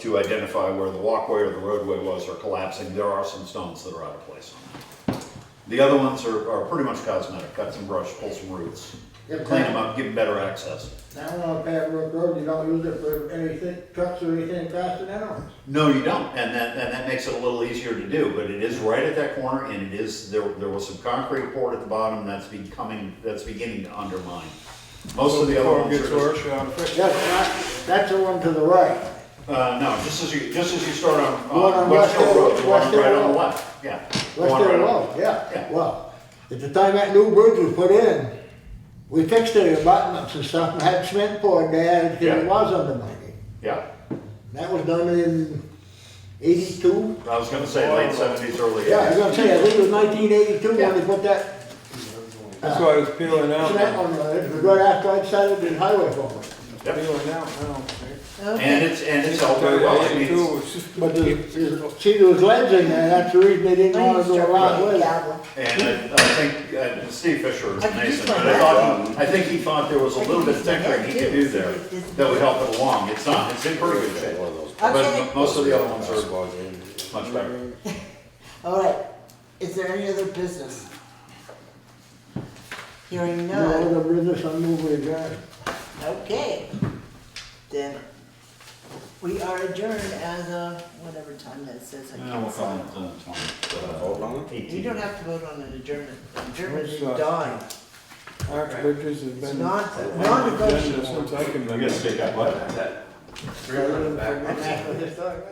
S2: to identify where the walkway or the roadway was are collapsing. There are some stones that are out of place on that. The other ones are pretty much cosmetic, cut some brush, pull some roots, clean them up, give them better access.
S5: Now on Pembroke Road, you don't use it for anything, trucks or anything across it anyways.
S2: No, you don't, and that makes it a little easier to do, but it is right at that corner, and it is, there was some concrete poured at the bottom that's beginning to undermine. Most of the other ones are
S3: Before it
S2: just,
S3: gets worse, you ought to fix it.
S5: That's the one to the right.
S2: no, just as you start
S5: The one
S2: on
S5: on
S2: West Hill Road, the one
S5: West Hill
S2: right on the
S5: Road.
S2: left, yeah. The
S5: West
S2: one
S5: Hill
S2: right on-
S5: Road, yeah.
S2: Yeah.
S5: Well, at the time that new bridge was put in, we fixed the abutments and stuff and had cement poured there because
S2: Yeah.
S5: it was undermining.
S2: Yeah,
S5: That was done in 82.
S2: I was gonna say late '70s, early
S5: Yeah, I was
S2: '80s.
S5: gonna say, I think it was 1982 when they put that
S3: That's why it's peeling out
S5: cement
S3: now.
S5: on it. It was right after I started the highway for it.
S2: Yep.
S3: Peeling out now.
S2: And it's all very well, it means,
S3: 82, it's just-
S5: But see, there was ledge in there, that's the reason they didn't want to go around with it.
S2: and I think Steve Fisher is
S1: I could use
S2: Mason,
S1: my
S2: but I think he thought there was a little bit of tinkering he could do there that would help it along. It's not, it's in pretty good shape,
S7: One of those.
S1: Okay.
S2: but most of the other ones are
S7: Plug in.
S2: much better.
S1: All right, is there any other business? Hearing
S5: No
S1: none,
S5: other business, I'm moving adjourned.
S1: okay. Then we are adjourned as of whatever time that says. I
S2: Yeah,
S1: can't
S2: we'll
S1: see.
S2: call it,
S7: Vote on it?
S2: 18.
S1: You don't have to vote on an adjournment. Adjournment
S3: What's
S1: is
S3: that?
S1: done.
S3: Arch bridges have
S1: It's
S3: been.
S1: non-negotiable.
S3: Since I can
S2: You gotta
S3: remember.
S2: speak up, what?
S5: National Historic.